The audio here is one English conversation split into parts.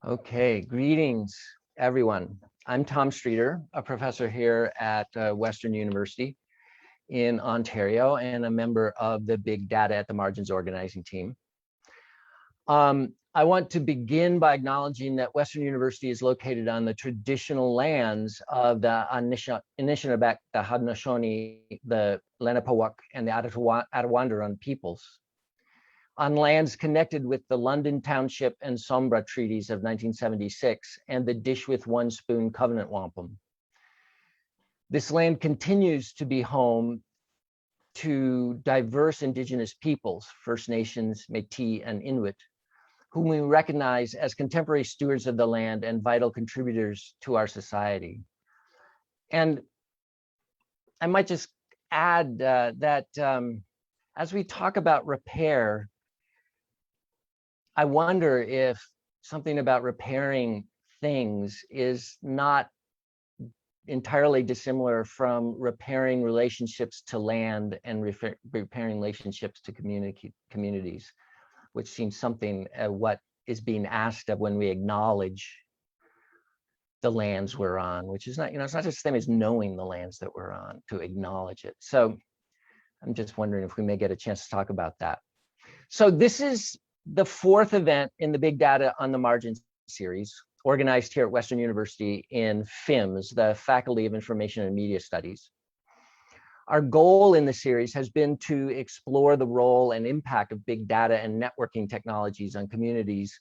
Okay, greetings, everyone. I'm Tom Streeter, a professor here at Western University in Ontario and a member of the Big Data at the Margins organizing team. I want to begin by acknowledging that Western University is located on the traditional lands of the Anishinaabe, the Haudenosaunee, the Lenape, and the Attawandaron peoples, on lands connected with the London Township and Sombra treaties of 1976 and the Dish with One Spoon Covenant Wampum. This land continues to be home to diverse indigenous peoples, First Nations, Métis, and Inuit, whom we recognize as contemporary stewards of the land and vital contributors to our society. And I might just add that as we talk about repair, I wonder if something about repairing things is not entirely dissimilar from repairing relationships to land and repairing relationships to communities, which seems something what is being asked of when we acknowledge the lands we're on, which is not, it's not just the same as knowing the lands that we're on, to acknowledge it. So I'm just wondering if we may get a chance to talk about that. So this is the fourth event in the Big Data on the Margins series, organized here at Western University in FIMS, the Faculty of Information and Media Studies. Our goal in the series has been to explore the role and impact of big data and networking technologies on communities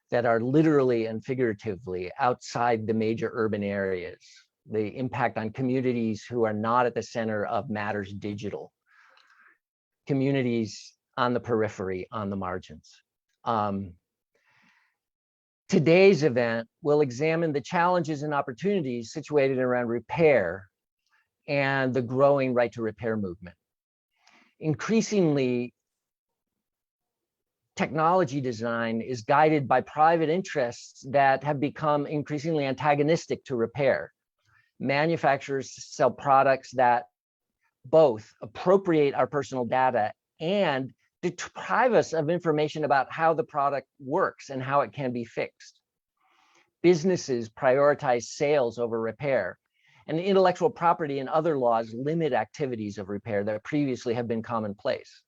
that are literally and figuratively outside the major urban areas, the impact on communities who are not at the center of matters digital, communities on the periphery, on the margins. Today's event will examine the challenges and opportunities situated around repair and the growing right to repair movement. Increasingly, technology design is guided by private interests that have become increasingly antagonistic to repair. Manufacturers sell products that both appropriate our personal data and deprive us of information about how the product works and how it can be fixed. Businesses prioritize sales over repair, and intellectual property and other laws limit activities of repair that previously have been commonplace.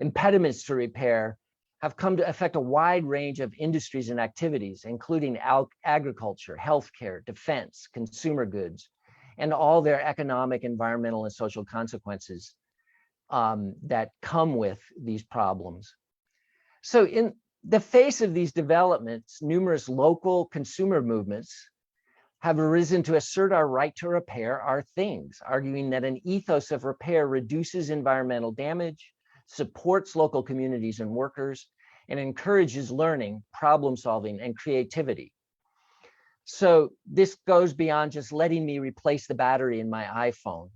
Impediments to repair have come to affect a wide range of industries and activities, including agriculture, healthcare, defense, consumer goods, and all their economic, environmental, and social consequences that come with these problems. So in the face of these developments, numerous local consumer movements have arisen to assert our right to repair our things, arguing that an ethos of repair reduces environmental damage, supports local communities and workers, and encourages learning, problem solving, and creativity. So this goes beyond just letting me replace the battery in my iPhone.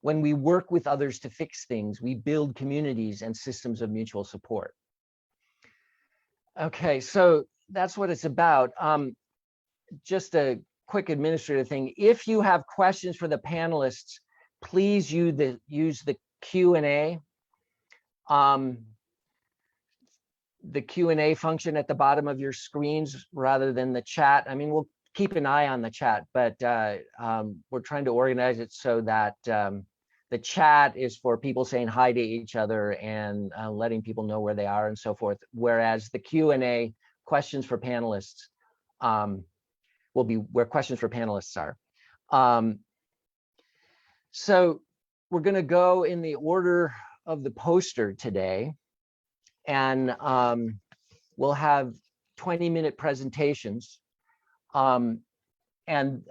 When we work with others to fix things, we build communities and systems of mutual support. Okay, so that's what it's about. Just a quick administrative thing. If you have questions for the panelists, please use the Q&A. The Q&A function at the bottom of your screens rather than the chat. I mean, we'll keep an eye on the chat, but we're trying to organize it so that the chat is for people saying hi to each other and letting people know where they are and so forth, whereas the Q&A, questions for panelists, will be where questions for panelists are. So we're going to go in the order of the poster today, and we'll have 20-minute presentations and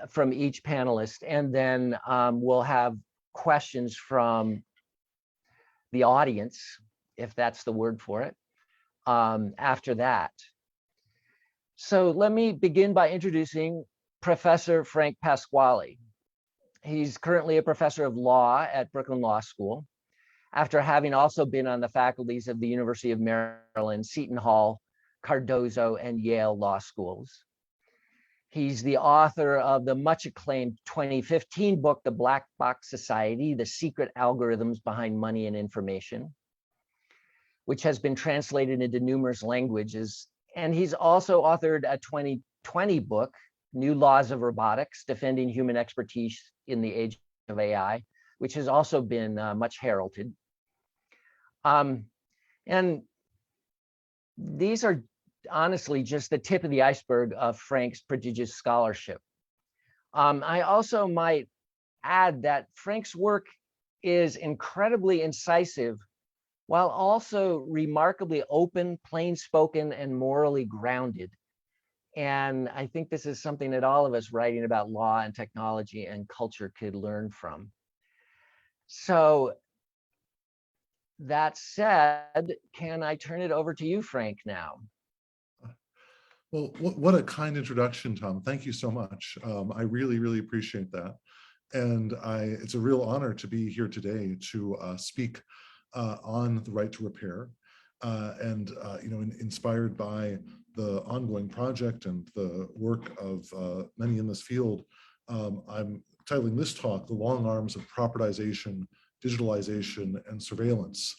from each panelist, and then we'll have questions from the audience, if that's the word for it, after that. So let me begin by introducing Professor Frank Pasquale. He's currently a professor of law at Brooklyn Law School, after having also been on the faculties of the University of Maryland, Seton Hall, Cardozo, and Yale Law Schools. He's the author of the much acclaimed 2015 book, The Black Box Society, The Secret Algorithms Behind Money and Information, which has been translated into numerous languages And he's also authored a 2020 book, New Laws of Robotics, Defending Human Expertise in the Age of AI, which has also been much heralded. And these are honestly just the tip of the iceberg of Frank's prodigious scholarship. I also might add that Frank's work is incredibly incisive, while also remarkably open, plain-spoken, and morally grounded. And I think this is something that all of us writing about law and technology and culture could learn from. So that said, can I turn it over to you, Frank, now? Well, what a kind introduction, Tom. Thank you so much. I really, really appreciate that. And it's a real honor to be here today to speak on the right to repair. Inspired by the ongoing project and the work of many in this field, I'm titling this talk, The Long Arms of Propertization, Digitalization, and Surveillance,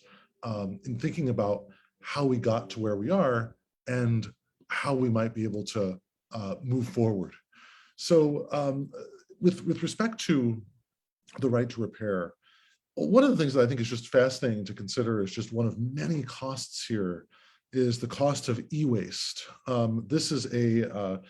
in thinking about how we got to where we are and how we might be able to move forward. So with respect to the right to repair, one of the things that I think is just fascinating to consider is just one of many costs here is the cost of e-waste. This is a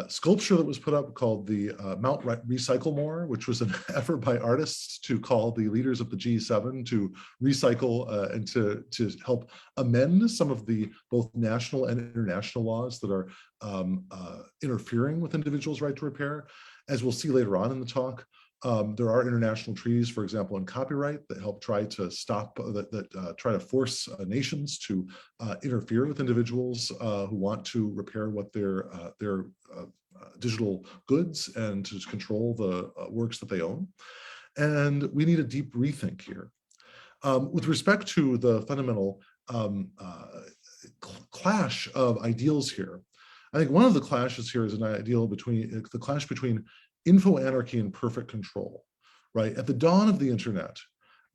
sculpture that was put up called the Mount Recycle More, which was an effort by artists to call the leaders of the G7 to recycle and to help amend some of the both national and international laws that are interfering with individuals' right to repair. As we'll see later on in the talk, there are international treaties, for example, in copyright that help try to stop, try to force nations to interfere with individuals who want to repair what their digital goods and to control the works that they own. And we need a deep rethink here. With respect to the fundamental clash of ideals here, I think one of the clashes here is an ideal between the clash between info anarchy and perfect control, right? At the dawn of the internet,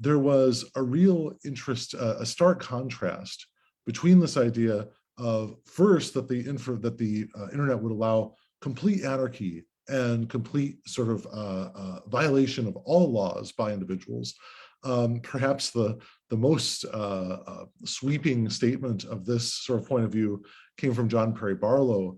there was a real interest, a stark contrast between this idea of first that the internet would allow complete anarchy and complete sort of violation of all laws by individuals. Perhaps the most sweeping statement of this sort of point of view came from John Perry Barlow,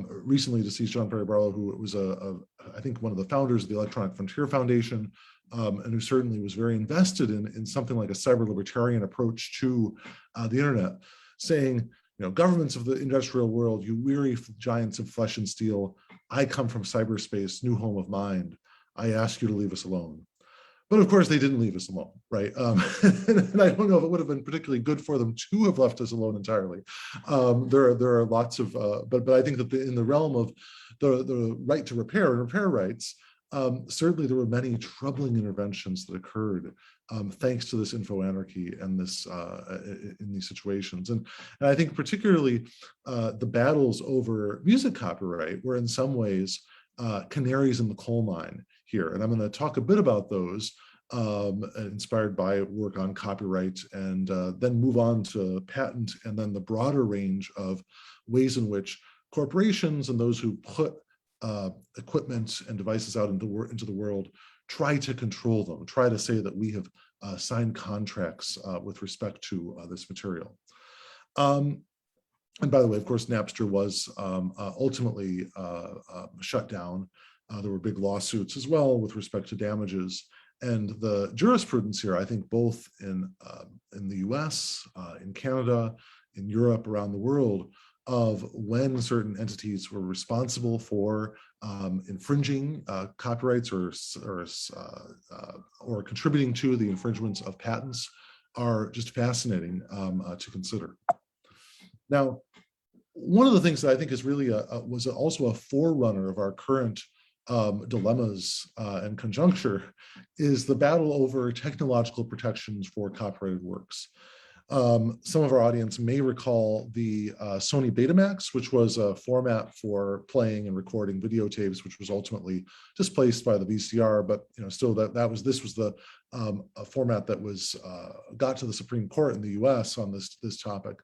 recently deceased John Perry Barlow, who was I think one of the founders of the Electronic Frontier Foundation, and who certainly was very invested in something like a cyber libertarian approach to the internet, saying, governments of the industrial world, you weary giants of flesh and steel, I come from cyberspace, new home of mind. I ask you to leave us alone. But of course, they didn't leave us alone, right? And I don't know if it would have been particularly good for them to have left us alone entirely. There are lots of, but I think that in the realm of the right to repair and repair rights, certainly there were many troubling interventions that occurred thanks to this info anarchy and this in these situations. And I think particularly the battles over music copyright were in some ways canaries in the coal mine here. And I'm going to talk a bit about those inspired by work on copyright, and then move on to patent, and then the broader range of ways in which corporations and those who put equipment and devices out into the world try to control them, try to say that we have signed contracts with respect to this material. And by the way, of course, Napster was ultimately shut down. There were big lawsuits as well with respect to damages. And the jurisprudence here, I think both in the US, in Canada, in Europe, around the world, of when certain entities were responsible for infringing copyrights or contributing to the infringements of patents are just fascinating to consider. Now, one of the things that I think is really was also a forerunner of our current dilemmas and conjuncture is the battle over technological protections for copyrighted works. Some of our audience may recall the Sony Betamax, which was a format for playing and recording videotapes, which was ultimately displaced by the VCR. But still, this was the format that was got to the Supreme Court in the U.S. on this topic.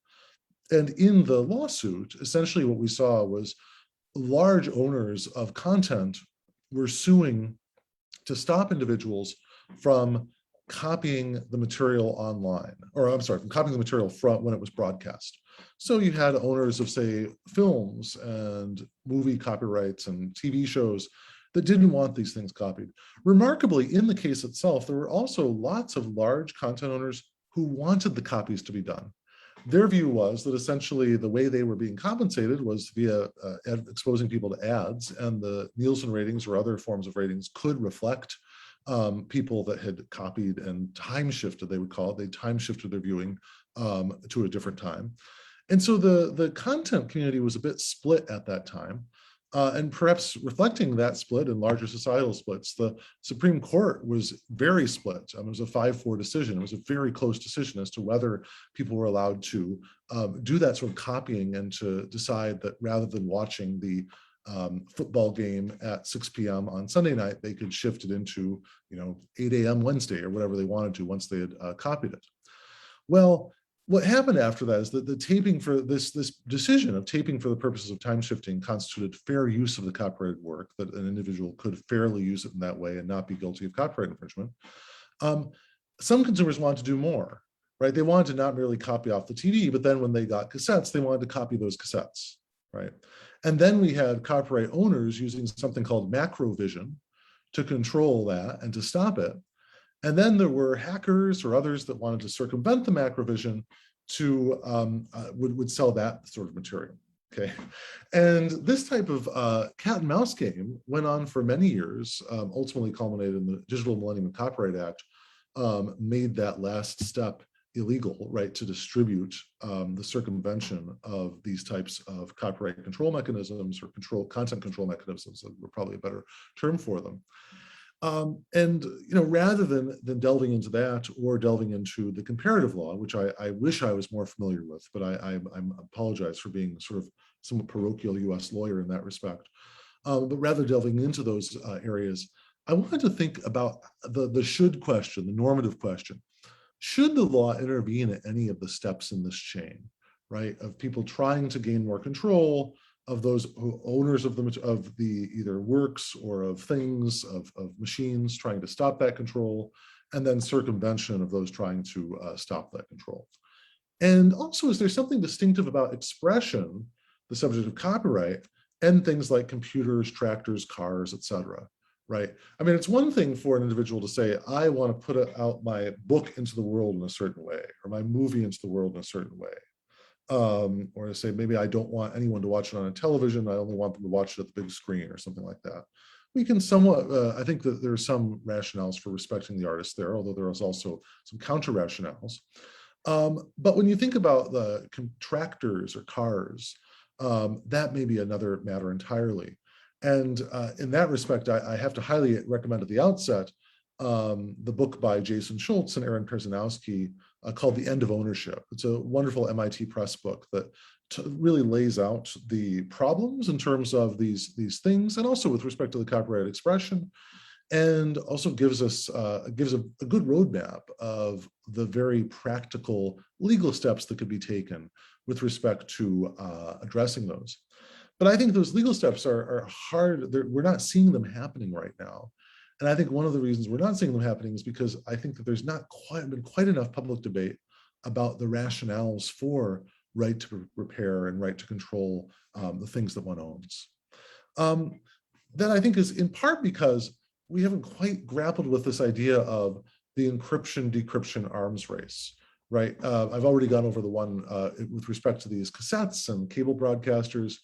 And in the lawsuit, essentially what we saw was large owners of content were suing to stop individuals from copying the material online, or I'm sorry, from copying the material from when it was broadcast. So you had owners of, say, films and movie copyrights and TV shows that didn't want these things copied. Remarkably, in the case itself, there were also lots of large content owners who wanted the copies to be done. Their view was that essentially the way they were being compensated was via exposing people to ads, and the Nielsen ratings or other forms of ratings could reflect people that had copied and time shifted, they would call it. They time shifted their viewing to a different time. And so the content community was a bit split at that time. And perhaps reflecting that split and larger societal splits, the Supreme Court was very split. It was a 5-4 decision. It was a very close decision as to whether people were allowed to do that sort of copying and to decide that rather than watching the football game at 6 p.m. on Sunday night, they could shift it into 8 a.m. Wednesday or whatever they wanted to once they had copied it. Well, what happened after that is that the taping for this decision of taping for the purposes of time shifting constituted fair use of the copyrighted work, that an individual could fairly use it in that way and not be guilty of copyright infringement. Some consumers wanted to do more, right? They wanted to not merely copy off the TV, but then when they got cassettes, they wanted to copy those cassettes, right? And then we had copyright owners using something called macrovision to control that and to stop it. And then there were hackers or others that wanted to circumvent the macrovision to would sell that sort of material. Okay, and this type of cat and mouse game went on for many years. Ultimately, culminated in the Digital Millennium and Copyright Act, made that last step illegal, right, to distribute the circumvention of these types of copyright control mechanisms or content control mechanisms, were probably a better term for them. And rather than delving into that or delving into the comparative law, which I wish I was more familiar with, but I apologize for being sort of somewhat parochial U.S. lawyer in that respect. But rather delving into those areas, I wanted to think about the should question, the normative question. Should the law intervene at any of the steps in this chain, right, of people trying to gain more control, of those owners of the either works or of things, of machines trying to stop that control, and then circumvention of those trying to stop that control? And also, is there something distinctive about expression, the subject of copyright, and things like computers, tractors, cars, etc.? Right? I mean, it's one thing for an individual to say, I want to put out my book into the world in a certain way, or my movie into the world in a certain way. Or to say, maybe I don't want anyone to watch it on a television, I only want them to watch it at the big screen or something like that. We can somewhat, I think that there are some rationales for respecting the artist there, although there is also some counter rationales. But when you think about the tractors or cars, that may be another matter entirely. And in that respect, I have to highly recommend at the outset the book by Jason Schultz and Aaron Perzanowski called The End of Ownership. It's a wonderful MIT Press book that really lays out the problems in terms of these things, and also with respect to the copyright expression, and also gives us a good roadmap of the very practical legal steps that could be taken with respect to addressing those. But I think those legal steps are hard. We're not seeing them happening right now. And I think one of the reasons we're not seeing them happening is because I think that there's not been quite enough public debate about the rationales for right to repair and right to control the things that one owns. That I think is in part because we haven't quite grappled with this idea of the encryption, decryption arms race, right? I've already gone over the one with respect to these cassettes and cable broadcasters.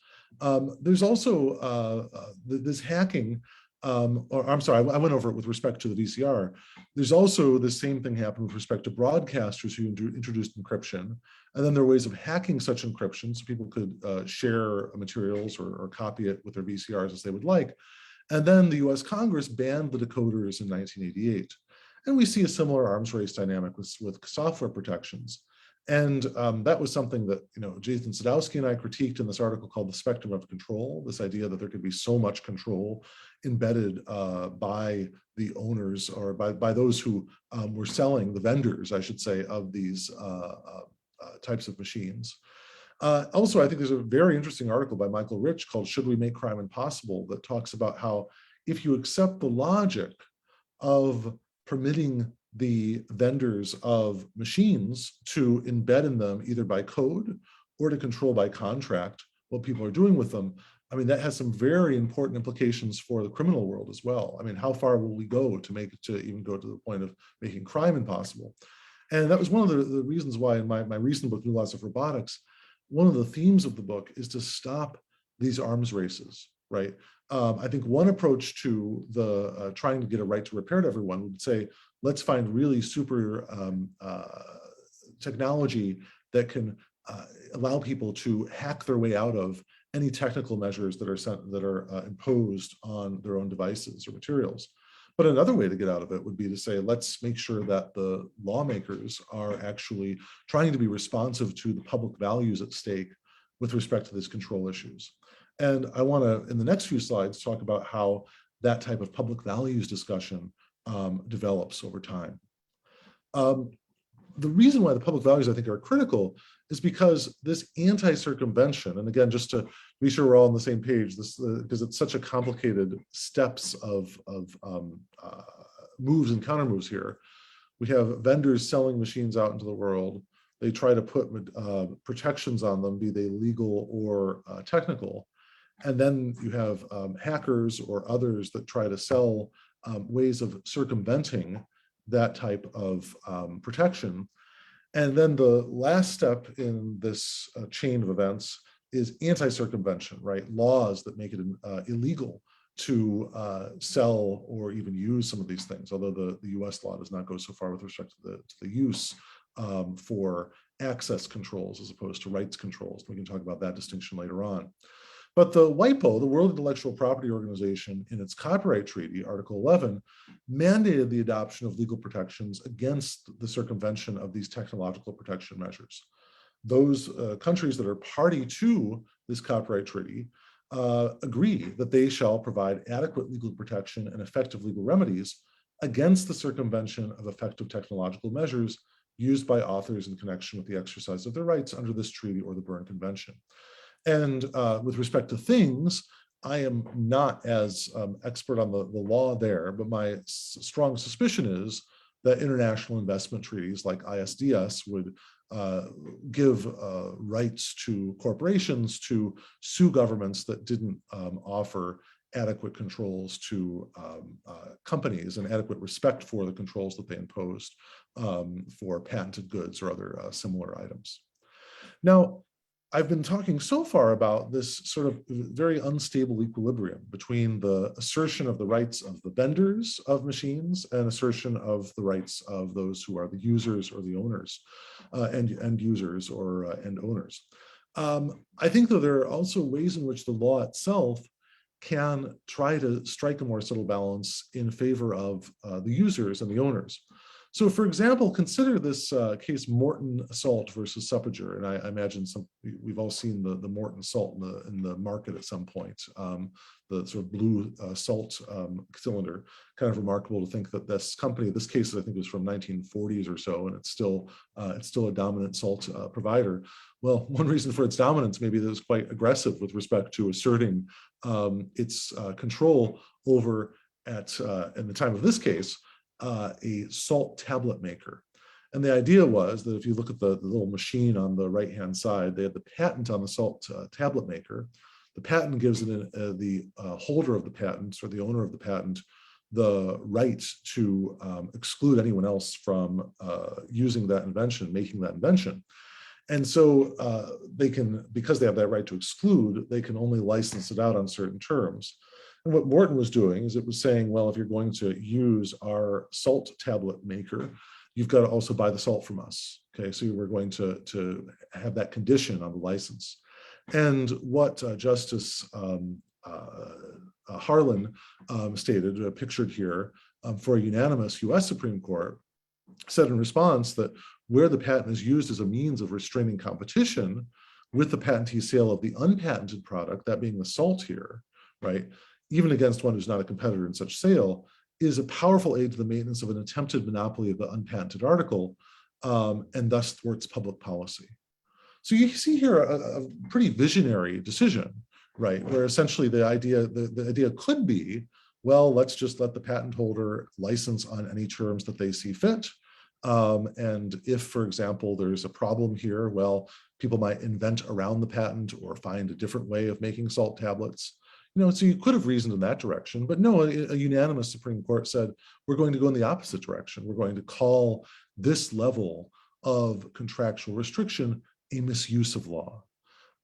There's also this hacking, or I'm sorry, I went over it with respect to the VCR. There's also the same thing happened with respect to broadcasters who introduced encryption. And then there are ways of hacking such encryption so people could share materials or copy it with their VCRs as they would like. And then the US Congress banned the decoders in 1988. And we see a similar arms race dynamic with software protections. And that was something that Jason Sadowski and I critiqued in this article called The Spectrum of Control, this idea that there could be so much control embedded by the owners or by those who were selling, the vendors, I should say, of these types of machines. Also, I think there's a very interesting article by Michael Rich called "Should We Make Crime Impossible?" that talks about how if you accept the logic of permitting the vendors of machines to embed in them either by code or to control by contract what people are doing with them, I mean, that has some very important implications for the criminal world as well. I mean, how far will we go to even go to the point of making crime impossible? And that was one of the reasons why in my recent book, New Laws of Robotics, one of the themes of the book is to stop these arms races, right? I think one approach to the trying to get a right to repair to everyone would say, let's find really super technology that can allow people to hack their way out of any technical measures that are imposed on their own devices or materials. But another way to get out of it would be to say, let's make sure that the lawmakers are actually trying to be responsive to the public values at stake with respect to these control issues. And I want to, in the next few slides, talk about how that type of public values discussion develops over time. The reason why the public values, I think, are critical is because this anti-circumvention, and again, just to be sure we're all on the same page, because it's such a complicated steps of moves and counter moves here. We have vendors selling machines out into the world. They try to put protections on them, be they legal or technical. And then you have hackers or others that try to sell ways of circumventing that type of protection. And then the last step in this chain of events is anti-circumvention, right? Laws that make it illegal to sell or even use some of these things, although the US law does not go so far with respect to the use for access controls as opposed to rights controls. We can talk about that distinction later on. But the WIPO, the World Intellectual Property Organization, in its copyright treaty, Article 11, mandated the adoption of legal protections against the circumvention of these technological protection measures. Those countries that are party to this copyright treaty agree that they shall provide adequate legal protection and effective legal remedies against the circumvention of effective technological measures used by authors in connection with the exercise of their rights under this treaty or the Berne Convention. And with respect to things, I am not as expert on the law there, but my strong suspicion is that international investment treaties like ISDS would give rights to corporations to sue governments that didn't offer adequate controls to companies and adequate respect for the controls that they imposed for patented goods or other similar items. Now, I've been talking so far about this sort of very unstable equilibrium between the assertion of the rights of the vendors of machines and assertion of the rights of those who are the users or the owners, end users or end owners. I think that there are also ways in which the law itself can try to strike a more subtle balance in favor of the users and the owners. So, for example, consider this case Morton salt versus Suppiger, and I imagine we've all seen the Morton salt in the market at some point. The sort of blue salt cylinder. Kind of remarkable to think that this company, this case I think was from 1940s or so, and it's still a dominant salt provider. Well, one reason for its dominance maybe that it was quite aggressive with respect to asserting its control over in the time of this case. A salt tablet maker. And the idea was that if you look at the little machine on the right-hand side, they had the patent on the salt tablet maker. The patent gives the holder of the patent or the owner of the patent the right to exclude anyone else from using that invention, making that invention. And so they can, because they have that right to exclude, they can only license it out on certain terms. And what Morton was doing is it was saying, well, if you're going to use our salt tablet maker, you've got to also buy the salt from us. Okay, so we're going to have that condition on the license. And what Justice Harlan stated, pictured here for a unanimous US Supreme Court, said in response that where the patent is used as a means of restraining competition with the patentee's sale of the unpatented product, that being the salt here, right, even against one who's not a competitor in such sale, is a powerful aid to the maintenance of an attempted monopoly of the unpatented article, and thus thwarts public policy. So you see here a pretty visionary decision, right? Where essentially the idea could be, well, let's just let the patent holder license on any terms that they see fit. And if, for example, there's a problem here, well, people might invent around the patent or find a different way of making salt tablets. So you could have reasoned in that direction, but no, a unanimous Supreme Court said, we're going to go in the opposite direction. We're going to call this level of contractual restriction a misuse of law.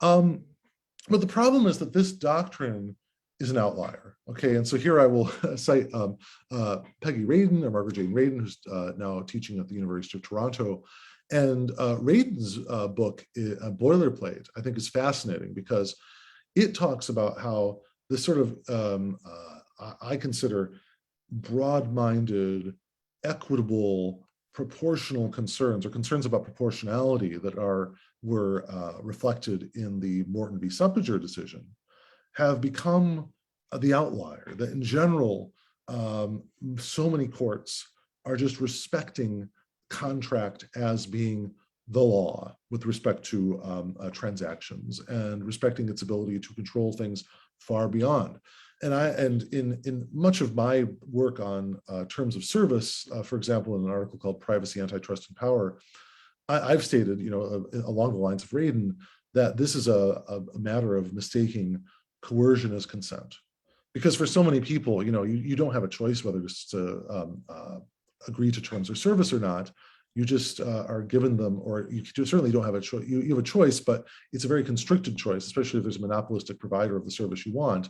But the problem is that this doctrine is an outlier. Okay, and so here I will cite Peggy Radin, or Margaret Jane Radin, who's now teaching at the University of Toronto. And Radin's book, Boilerplate, I think is fascinating because it talks about how this sort of, I consider, broad-minded, equitable, proportional concerns, or concerns about proportionality that were reflected in the Morton v. Suppiger decision, have become the outlier. That in general, so many courts are just respecting contract as being the law with respect to transactions, and respecting its ability to control things far beyond. And in much of my work on terms of service, for example, in an article called Privacy, Antitrust, and Power, I've stated, along the lines of Radin, that this is a matter of mistaking coercion as consent. Because for so many people, you don't have a choice whether to agree to terms of service or not. You just are given them, or you certainly don't have a choice. You have a choice, but it's a very constricted choice, especially if there's a monopolistic provider of the service you want.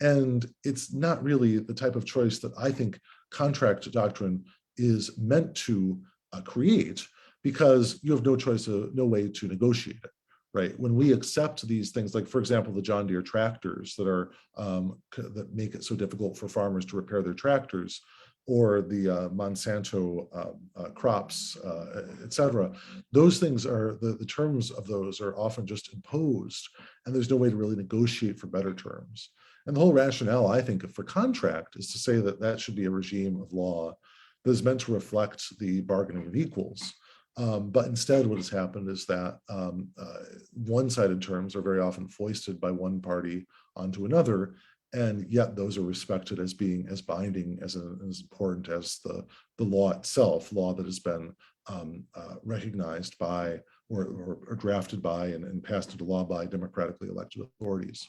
And it's not really the type of choice that I think contract doctrine is meant to create, because you have no choice, no way to negotiate it, right? When we accept these things, like for example, the John Deere tractors that make it so difficult for farmers to repair their tractors, or the Monsanto crops, et cetera, those things are, the terms of those are often just imposed, and there's no way to really negotiate for better terms. And the whole rationale, I think, for contract is to say that that should be a regime of law that is meant to reflect the bargaining of equals. But instead, what has happened is that one-sided terms are very often foisted by one party onto another, and yet those are respected as being as binding, as important as the law itself, law that has been recognized by or drafted by and passed into law by democratically elected authorities.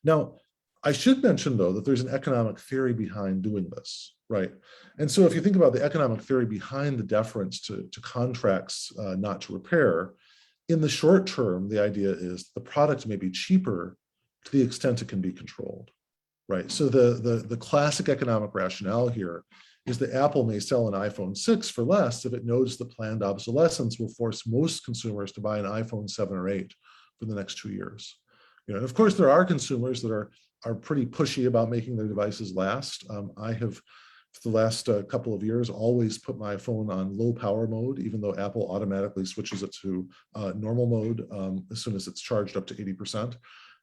Now, I should mention, though, that there's an economic theory behind doing this, right? And so if you think about the economic theory behind the deference to contracts not to repair, in the short term, the idea is the product may be cheaper to the extent it can be controlled, right? So the classic economic rationale here is that Apple may sell an iPhone 6 for less if it knows the planned obsolescence will force most consumers to buy an iPhone 7 or 8 for the next 2 years. And of course, there are consumers that are pretty pushy about making their devices last. I have, for the last couple of years, always put my phone on low power mode, even though Apple automatically switches it to normal mode as soon as it's charged up to 80%.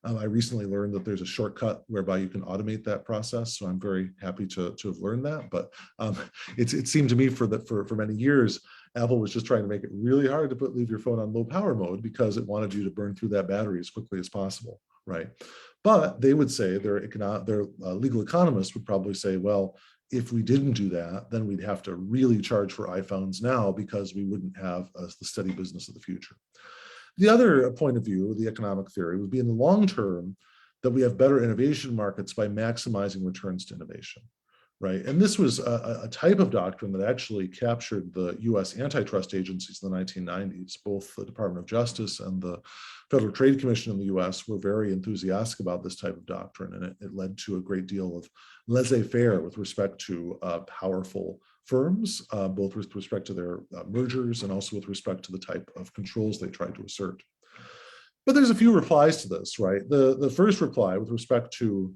I recently learned that there's a shortcut whereby you can automate that process, so I'm very happy to have learned that. But it seemed to me for many years, Apple was just trying to make it really hard to leave your phone on low power mode because it wanted you to burn through that battery as quickly as possible, right? But they would say, their legal economists would probably say, well, if we didn't do that, then we'd have to really charge for iPhones now because we wouldn't have the steady business of the future. The other point of view, the economic theory, would be in the long term that we have better innovation markets by maximizing returns to innovation, right? And this was a type of doctrine that actually captured the US antitrust agencies in the 1990s. Both the Department of Justice and the Federal Trade Commission in the US were very enthusiastic about this type of doctrine, and it led to a great deal of laissez-faire with respect to powerful firms, both with respect to their mergers and also with respect to the type of controls they tried to assert. But there's a few replies to this, right? The first reply with respect to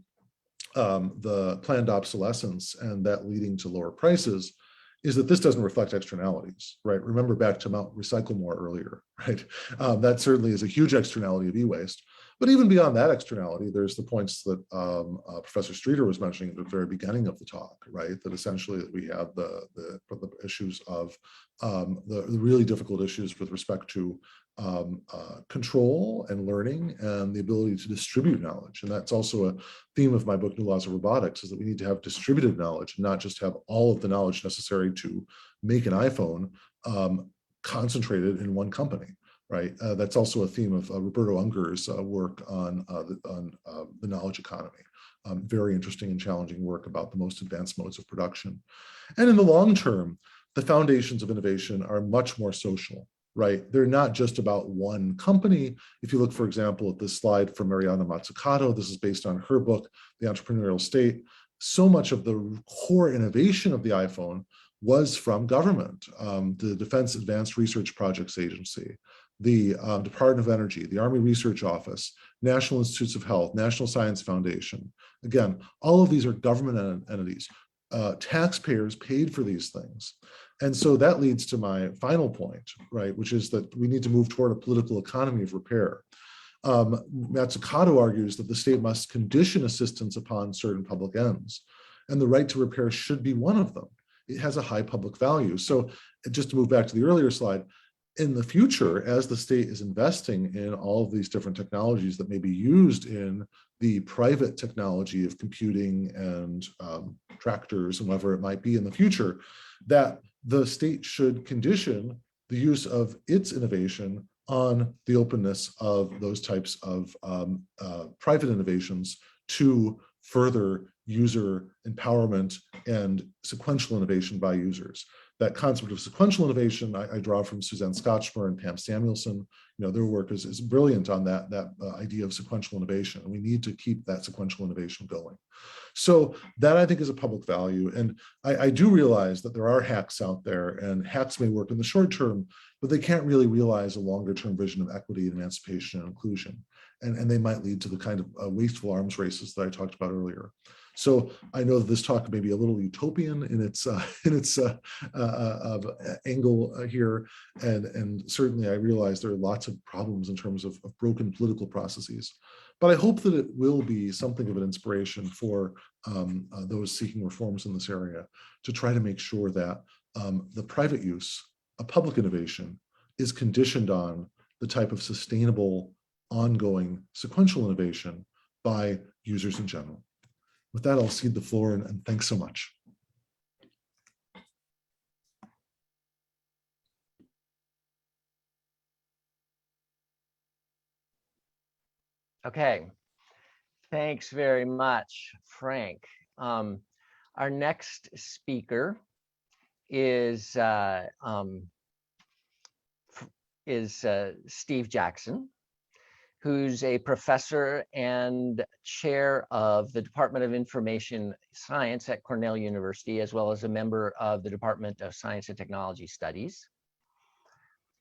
the planned obsolescence and that leading to lower prices is that this doesn't reflect externalities, right? Remember back to Mount Recycle More earlier, right? That certainly is a huge externality of e-waste. But even beyond that externality, there's the points that Professor Streeter was mentioning at the very beginning of the talk, right? That essentially we have the issues of the really difficult issues with respect to control and learning and the ability to distribute knowledge. And that's also a theme of my book, New Laws of Robotics, is that we need to have distributed knowledge and not just have all of the knowledge necessary to make an iPhone concentrated in one company, right? That's also a theme of Roberto Unger's work on the knowledge economy. Very interesting and challenging work about the most advanced modes of production. And in the long term, the foundations of innovation are much more social, right? They're not just about one company. If you look, for example, at this slide from Mariana Mazzucato, this is based on her book, The Entrepreneurial State. So much of the core innovation of the iPhone was from government, the Defense Advanced Research Projects Agency, the Department of Energy, the Army Research Office, National Institutes of Health, National Science Foundation. Again, all of these are government entities. Taxpayers paid for these things. And so that leads to my final point, right, which is that we need to move toward a political economy of repair. Mazzucato argues that the state must condition assistance upon certain public ends, and the right to repair should be one of them. It has a high public value. So just to move back to the earlier slide, in the future, as the state is investing in all of these different technologies that may be used in the private technology of computing and tractors and whatever it might be in the future, that the state should condition the use of its innovation on the openness of those types of private innovations to further user empowerment and sequential innovation by users. That concept of sequential innovation, I draw from Suzanne Scotchmer and Pam Samuelson. You know, their work is brilliant on that idea of sequential innovation. And we need to keep that sequential innovation going. So that, I think, is a public value. And I do realize that there are hacks out there, and hacks may work in the short term, but they can't really realize a longer term vision of equity and emancipation and inclusion. And they might lead to the kind of wasteful arms races that I talked about earlier. So I know that this talk may be a little utopian in its angle here, and certainly I realize there are lots of problems in terms of broken political processes. But I hope that it will be something of an inspiration for those seeking reforms in this area to try to make sure that the private use of public innovation is conditioned on the type of sustainable, ongoing, sequential innovation by users in general. With that, I'll cede the floor, and thanks so much. Okay, thanks very much, Frank. Our next speaker is Steve Jackson, who's a professor and chair of the Department of Information Science at Cornell University, as well as a member of the Department of Science and Technology Studies.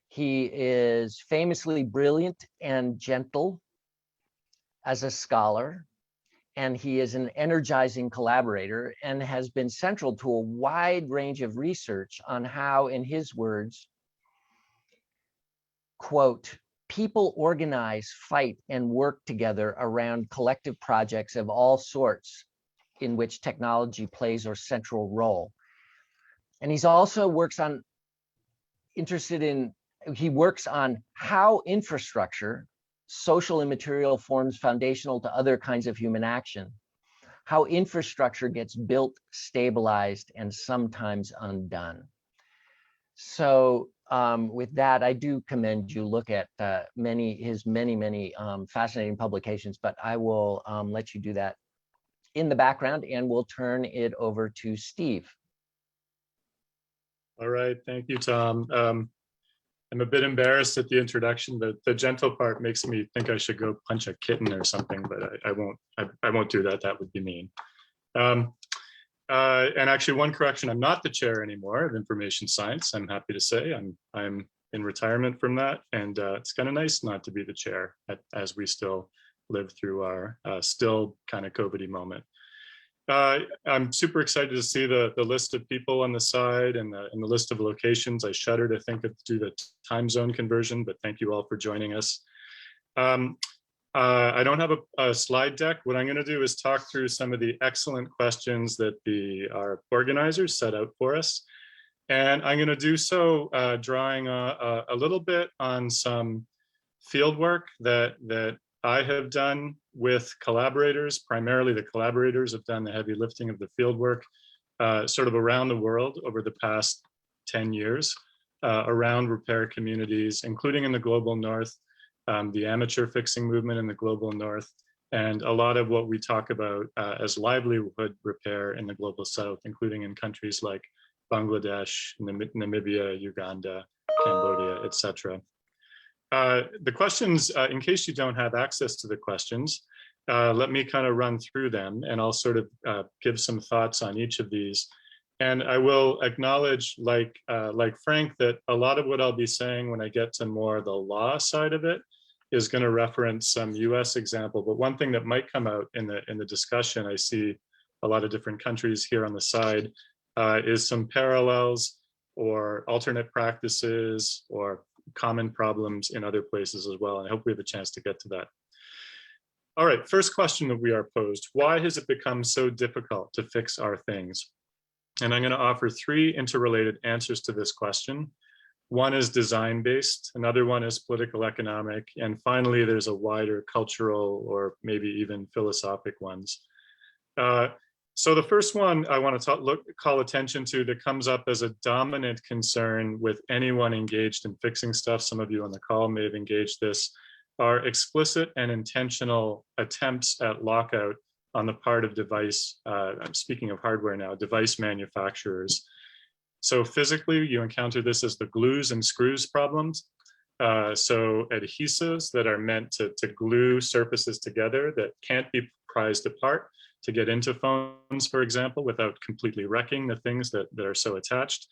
He is famously brilliant and gentle as a scholar, and he is an energizing collaborator and has been central to a wide range of research on how, in his words, quote, people organize, fight, and work together around collective projects of all sorts in which technology plays a central role. And he's also works on how infrastructure, social and material, forms foundational to other kinds of human action, how infrastructure gets built, stabilized, and sometimes undone. So with that, I do commend you look at his many fascinating publications, but I will let you do that in the background, and we'll turn it over to Steve. All right, thank you, Tom. I'm a bit embarrassed at the introduction. The gentle part makes me think I should go punch a kitten or something, but I won't do that. That would be mean. And actually, one correction: I'm not the chair anymore of information science. I'm happy to say I'm in retirement from that, and it's kind of nice not to be the chair as we still live through our still kind of COVID-y moment. I'm super excited to see the list of people on the side and the list of locations. I shudder to think of do the time zone conversion, but thank you all for joining us. I don't have a slide deck. What I'm going to do is talk through some of the excellent questions that our organizers set out for us. And I'm going to do so drawing a little bit on some field work that I have done with collaborators. Primarily the collaborators have done the heavy lifting of the field work sort of around the world over the past 10 years around repair communities, including in the global north, the amateur fixing movement in the global north, and a lot of what we talk about as livelihood repair in the global south, including in countries like Bangladesh, Namibia, Uganda, Cambodia, etc. The questions, in case you don't have access to the questions, let me kind of run through them, and I'll sort of give some thoughts on each of these. And I will acknowledge, like Frank, that a lot of what I'll be saying when I get to more the law side of it is going to reference some US example. But one thing that might come out in the discussion, I see a lot of different countries here on the side, is some parallels or alternate practices or common problems in other places as well. And I hope we have a chance to get to that. All right, first question that we are posed: why has it become so difficult to fix our things? And I'm going to offer three interrelated answers to this question. One is design-based, another one is political economic, and finally there's a wider cultural or maybe even philosophic ones. So the first one I want to call attention to that comes up as a dominant concern with anyone engaged in fixing stuff, some of you on the call may have engaged this, are explicit and intentional attempts at lockout on the part of device, I'm speaking of hardware now, device manufacturers. So physically, you encounter this as the glues and screws problems. So adhesives that are meant to glue surfaces together that can't be prized apart to get into phones, for example, without completely wrecking the things that are so attached.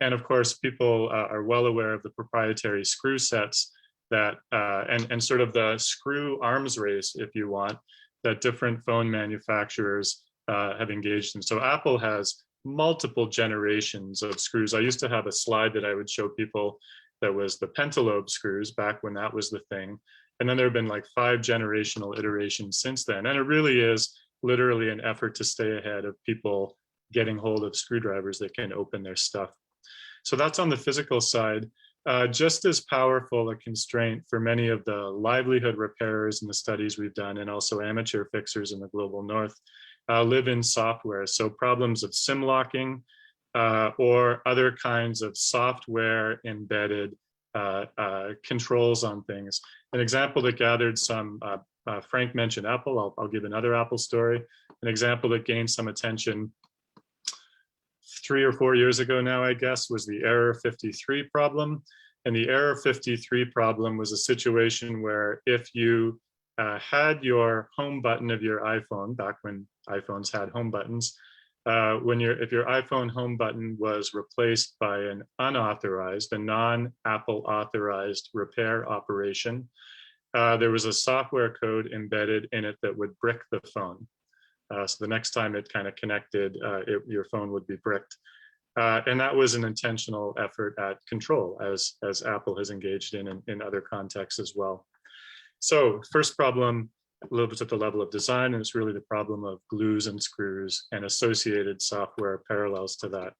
And of course, people are well aware of the proprietary screw sets that, and sort of the screw arms race, if you want, that different phone manufacturers have engaged in. So Apple has multiple generations of screws. I used to have a slide that I would show people that was the pentalobe screws back when that was the thing. And then there have been like 5 generational iterations since then. And it really is literally an effort to stay ahead of people getting hold of screwdrivers that can open their stuff. So that's on the physical side. Just as powerful a constraint for many of the livelihood repairers in the studies we've done, and also amateur fixers in the global north, live in software. So problems of SIM locking or other kinds of software embedded controls on things. An example that gathered some, Frank mentioned Apple, I'll give another Apple story. An example that gained some attention 3 or 4 years ago now, I guess, was the error 53 problem. And the error 53 problem was a situation where if you had your home button of your iPhone, back when iPhones had home buttons, if your iPhone home button was replaced by an unauthorized, a non-Apple authorized repair operation, there was a software code embedded in it that would brick the phone. So the next time it kind of connected, your phone would be bricked. And that was an intentional effort at control, as Apple has engaged in other contexts as well. So first problem, a little bit at the level of design, and it's really the problem of glues and screws and associated software parallels to that.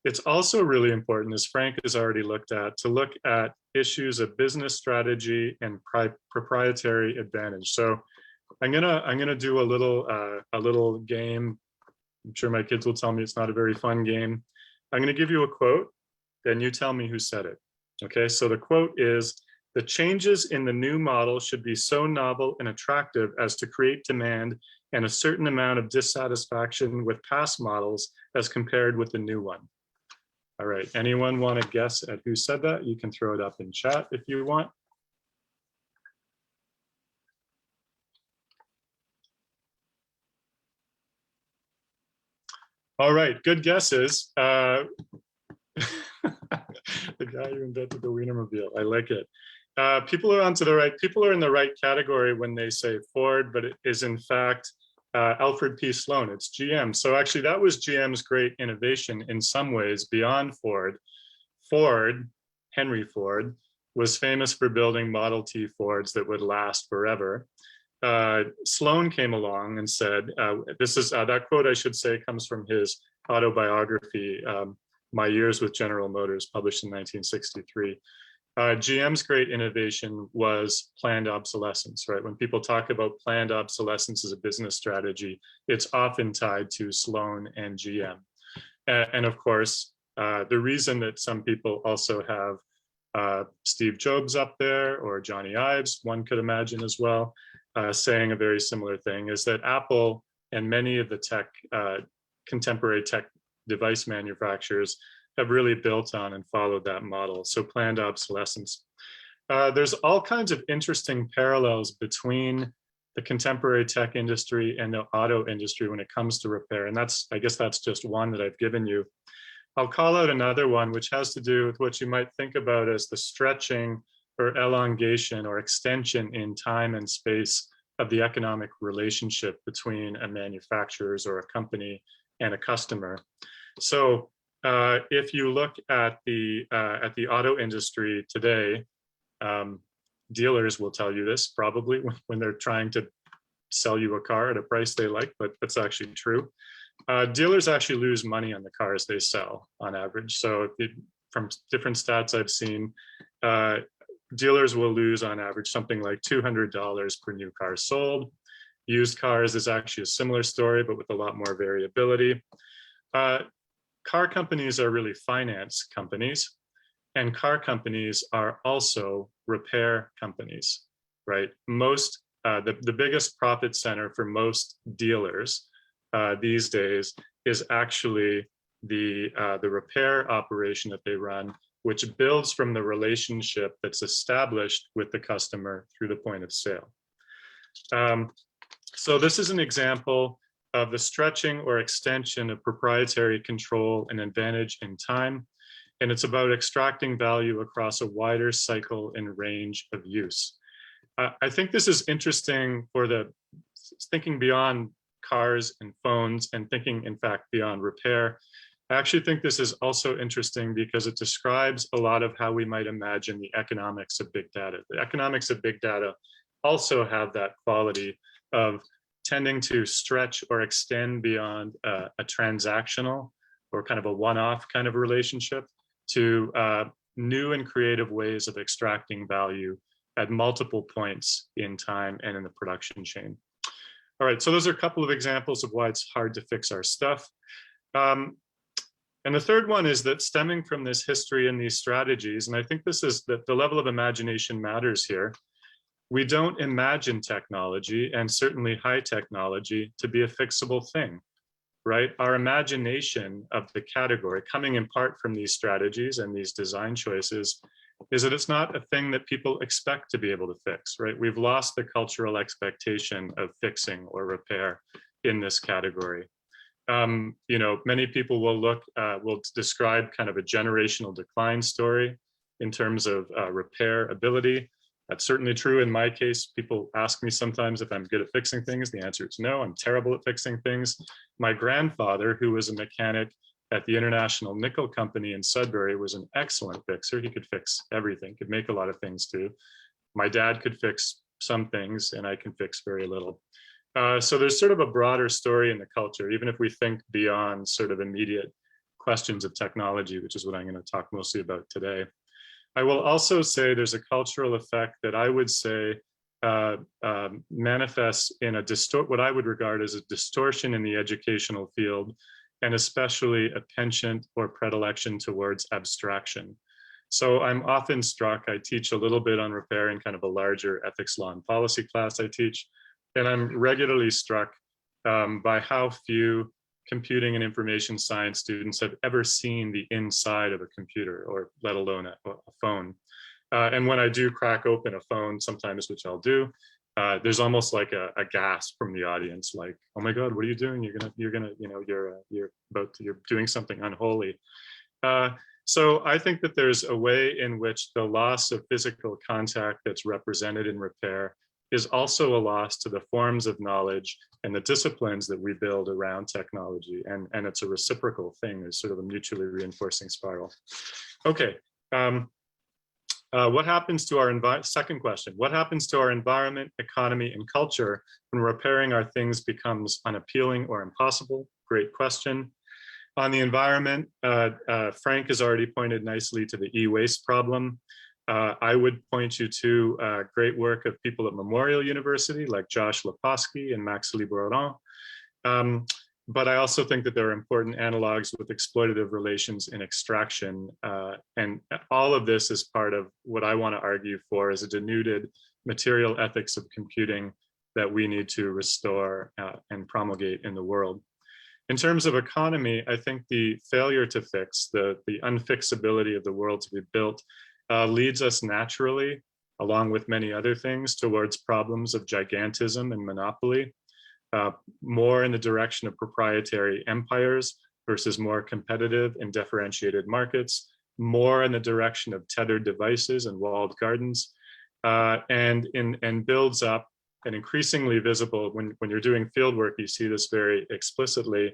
It's also really important, as Frank has already looked at, to look at issues of business strategy and proprietary advantage. So I'm gonna do a little game. I'm sure my kids will tell me it's not a very fun game. I'm gonna give you a quote, then you tell me who said it. Okay, so the quote is, "The changes in the new model should be so novel and attractive as to create demand and a certain amount of dissatisfaction with past models as compared with the new one." All right, anyone want to guess at who said that? You can throw it up in chat if you want. All right, good guesses. The guy who invented the Wienermobile, I like it. People are onto the right, people are in the right category when they say Ford, but it is in fact Alfred P Sloan, it's GM. So actually that was GM's great innovation in some ways beyond Ford. Henry Ford, was famous for building Model T Fords that would last forever. Sloan came along and said, this is, that quote I should say comes from his autobiography, My Years with General Motors, published in 1963. GM's great innovation was planned obsolescence, right? When people talk about planned obsolescence as a business strategy, it's often tied to Sloan and GM. And of course, the reason that some people also have Steve Jobs up there, or Johnny Ives, one could imagine as well, saying a very similar thing, is that Apple and many of the contemporary tech device manufacturers have really built on and followed that model. So planned obsolescence. There's all kinds of interesting parallels between the contemporary tech industry and the auto industry when it comes to repair. And I guess that's just one that I've given you. I'll call out another one, which has to do with what you might think about as the stretching or elongation or extension in time and space of the economic relationship between a manufacturer's or a company and a customer. So if you look at the auto industry today, dealers will tell you this probably when they're trying to sell you a car at a price they like, but that's actually true. Dealers actually lose money on the cars they sell on average. So from different stats I've seen, dealers will lose on average something like $200 per new car sold. Used cars is actually a similar story, but with a lot more variability. Car companies are really finance companies, and car companies are also repair companies, right? The biggest profit center for most dealers these days is actually the repair operation that they run, which builds from the relationship that's established with the customer through the point of sale. So this is an example of the stretching or extension of proprietary control and advantage in time. And it's about extracting value across a wider cycle and range of use. I think this is interesting for thinking beyond cars and phones and thinking, in fact, beyond repair. I actually think this is also interesting because it describes a lot of how we might imagine the economics of big data. The economics of big data also have that quality of tending to stretch or extend beyond a transactional or kind of a one-off kind of relationship to new and creative ways of extracting value at multiple points in time and in the production chain. All right, so those are a couple of examples of why it's hard to fix our stuff. And the third one is that stemming from this history and these strategies, and I think this is that the level of imagination matters here. We don't imagine technology, and certainly high technology, to be a fixable thing, right? Our imagination of the category, coming in part from these strategies and these design choices, is that it's not a thing that people expect to be able to fix, right? We've lost the cultural expectation of fixing or repair in this category. You know, many people will describe kind of a generational decline story in terms of repair ability. That's certainly true in my case. People ask me sometimes if I'm good at fixing things. The answer is no, I'm terrible at fixing things. My grandfather, who was a mechanic at the International Nickel Company in Sudbury, was an excellent fixer. He could fix everything, could make a lot of things too. My dad could fix some things, and I can fix very little. So there's sort of a broader story in the culture, even if we think beyond sort of immediate questions of technology, which is what I'm going to talk mostly about today. I will also say there's a cultural effect that I would say manifests in what I would regard as a distortion in the educational field, and especially a penchant or predilection towards abstraction. So I'm often struck, I teach a little bit on repair in kind of a larger ethics, law, and policy class I teach, and I'm regularly struck by how few computing and information science students have ever seen the inside of a computer, or let alone a phone. And when I do crack open a phone sometimes, which I'll do, there's almost like a gasp from the audience, like, "Oh my God, what are you doing? You're doing something unholy." So I think that there's a way in which the loss of physical contact that's represented in repair is also a loss to the forms of knowledge and the disciplines that we build around technology. And it's a reciprocal thing. There's sort of a mutually reinforcing spiral. Okay. What happens to our second question, what happens to our environment, economy, and culture when repairing our things becomes unappealing or impossible? Great question. On the environment, Frank has already pointed nicely to the e-waste problem. I would point you to great work of people at Memorial University like Josh Leposki and Max Liberaudon. But I also think that there are important analogs with exploitative relations in extraction. And all of this is part of what I want to argue for as a denuded material ethics of computing that we need to restore and promulgate in the world. In terms of economy, I think the failure to fix, the unfixability of the world to be built leads us naturally, along with many other things, towards problems of gigantism and monopoly. More in the direction of proprietary empires versus more competitive and differentiated markets, more in the direction of tethered devices and walled gardens, and builds up and increasingly visible when you're doing field work, you see this very explicitly,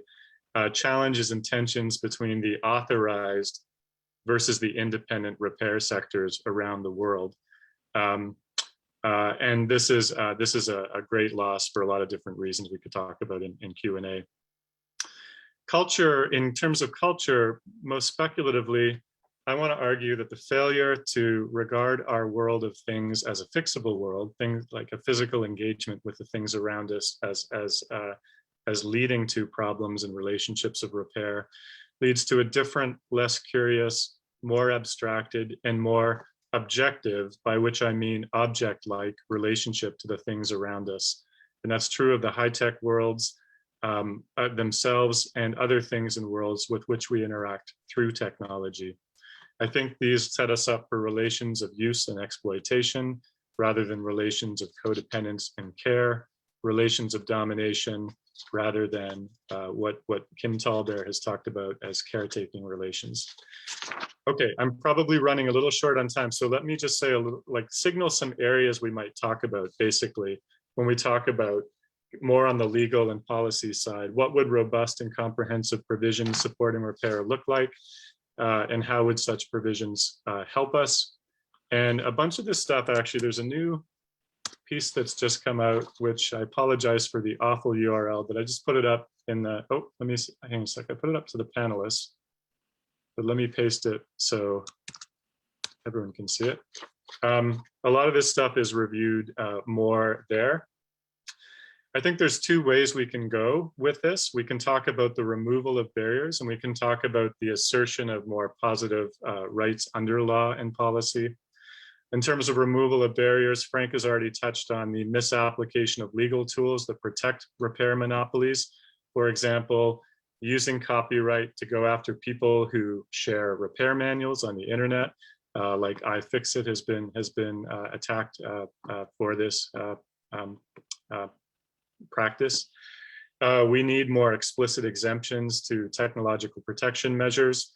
challenges and tensions between the authorized versus the independent repair sectors around the world. And this is a great loss for a lot of different reasons we could talk about in Q&A. Culture, in terms of culture, most speculatively, I want to argue that the failure to regard our world of things as a fixable world, things like a physical engagement with the things around us as leading to problems and relationships of repair, leads to a different, less curious, more abstracted, and more objective, by which I mean object-like relationship to the things around us. And that's true of the high-tech worlds themselves and other things in worlds with which we interact through technology. I think these set us up for relations of use and exploitation rather than relations of codependence and care, relations of domination rather than what Kim Tallbear has talked about as caretaking relations. Okay, I'm probably running a little short on time, so let me just say a little, signal some areas we might talk about basically when we talk about more on the legal and policy side. What would robust and comprehensive provisions supporting repair look like? And how would such provisions help us? And a bunch of this stuff, actually, there's a new piece that's just come out, which I apologize for the awful URL, but I just put it up in the, oh, let me see, hang on a sec, I put it up to the panelists, but let me paste it so everyone can see it. A lot of this stuff is reviewed more there. I think there's two ways we can go with this. We can talk about the removal of barriers, and we can talk about the assertion of more positive rights under law and policy. In terms of removal of barriers, Frank has already touched on the misapplication of legal tools that protect repair monopolies. For example, using copyright to go after people who share repair manuals on the internet, like iFixit has been attacked for this practice. We need more explicit exemptions to technological protection measures.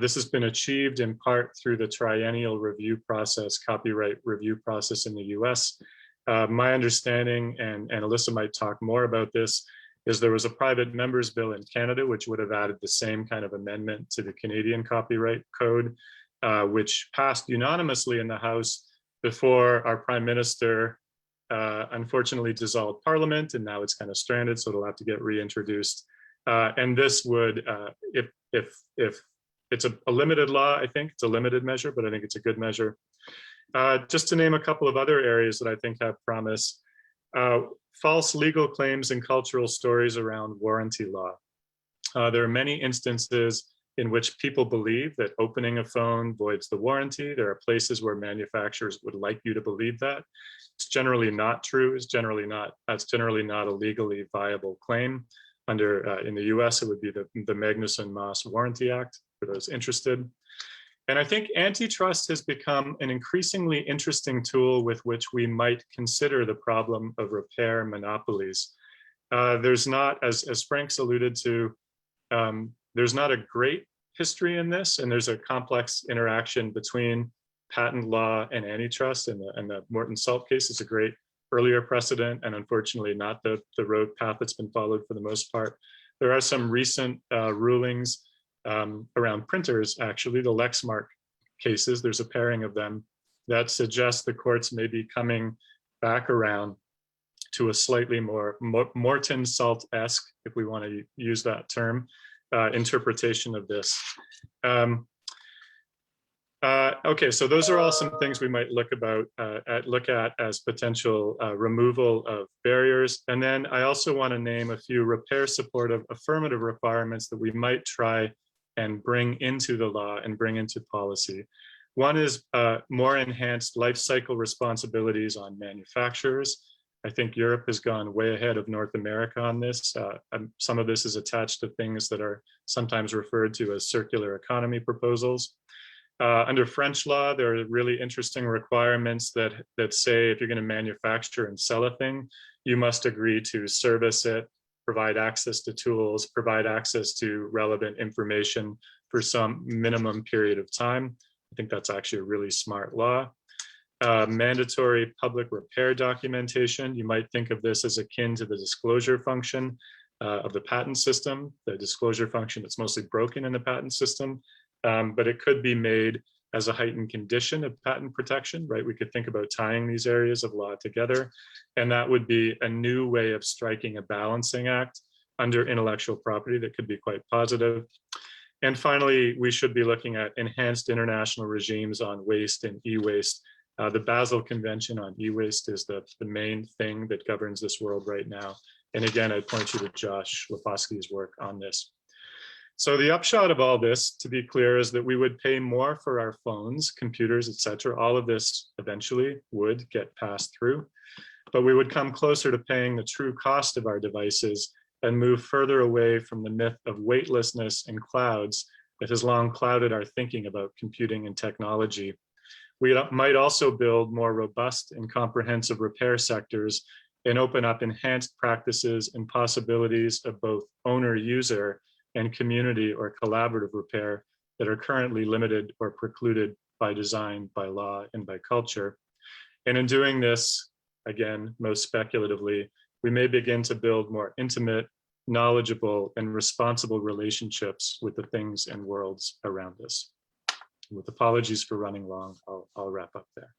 This has been achieved in part through the triennial review process, copyright review process in the US. My understanding, and Alissa might talk more about this, is there was a private members bill in Canada which would have added the same kind of amendment to the Canadian Copyright Code, which passed unanimously in the House before our Prime Minister unfortunately dissolved Parliament, and now it's kind of stranded, so it'll have to get reintroduced. And this would, if it's a limited law, I think it's a limited measure, but I think it's a good measure. Just to name a couple of other areas that I think have promise, false legal claims and cultural stories around warranty law. There are many instances in which people believe that opening a phone voids the warranty. There are places where manufacturers would like you to believe that. It's generally not true. That's generally not a legally viable claim. Under in the US, it would be the Magnuson-Moss Warranty Act for those interested. And I think antitrust has become an increasingly interesting tool with which we might consider the problem of repair monopolies. There's not, as Frank's alluded to, there's not a great history in this, and there's a complex interaction between patent law and antitrust, and the Morton Salt case is a great earlier precedent, and unfortunately not the road path that's been followed for the most part. There are some recent rulings around printers, actually, the Lexmark cases. There's a pairing of them that suggests the courts may be coming back around to a slightly more Morton Salt-esque, if we want to use that term, interpretation of this. Okay, so those are all some things we might look at as potential removal of barriers. And then I also want to name a few repair supportive affirmative requirements that we might try and bring into the law and bring into policy. One is more enhanced life cycle responsibilities on manufacturers. I think Europe has gone way ahead of North America on this. Some of this is attached to things that are sometimes referred to as circular economy proposals. Under French law, there are really interesting requirements that say if you're going to manufacture and sell a thing, you must agree to service it, provide access to tools, provide access to relevant information for some minimum period of time. I think that's actually a really smart law. Mandatory public repair documentation. You might think of this as akin to the disclosure function of the patent system, the disclosure function that's mostly broken in the patent system. But it could be made as a heightened condition of patent protection, right? We could think about tying these areas of law together, and that would be a new way of striking a balancing act under intellectual property that could be quite positive. And finally, we should be looking at enhanced international regimes on waste and e-waste. The Basel Convention on e-waste is the main thing that governs this world right now. And again, I'd point you to Josh Leposki's work on this. So the upshot of all this, to be clear, is that we would pay more for our phones, computers, etc. All of this eventually would get passed through, but we would come closer to paying the true cost of our devices and move further away from the myth of weightlessness and clouds that has long clouded our thinking about computing and technology. We might also build more robust and comprehensive repair sectors and open up enhanced practices and possibilities of both owner-user and community or collaborative repair that are currently limited or precluded by design, by law, and by culture. And in doing this, again, most speculatively, we may begin to build more intimate, knowledgeable, and responsible relationships with the things and worlds around us. With apologies for running long, I'll wrap up there.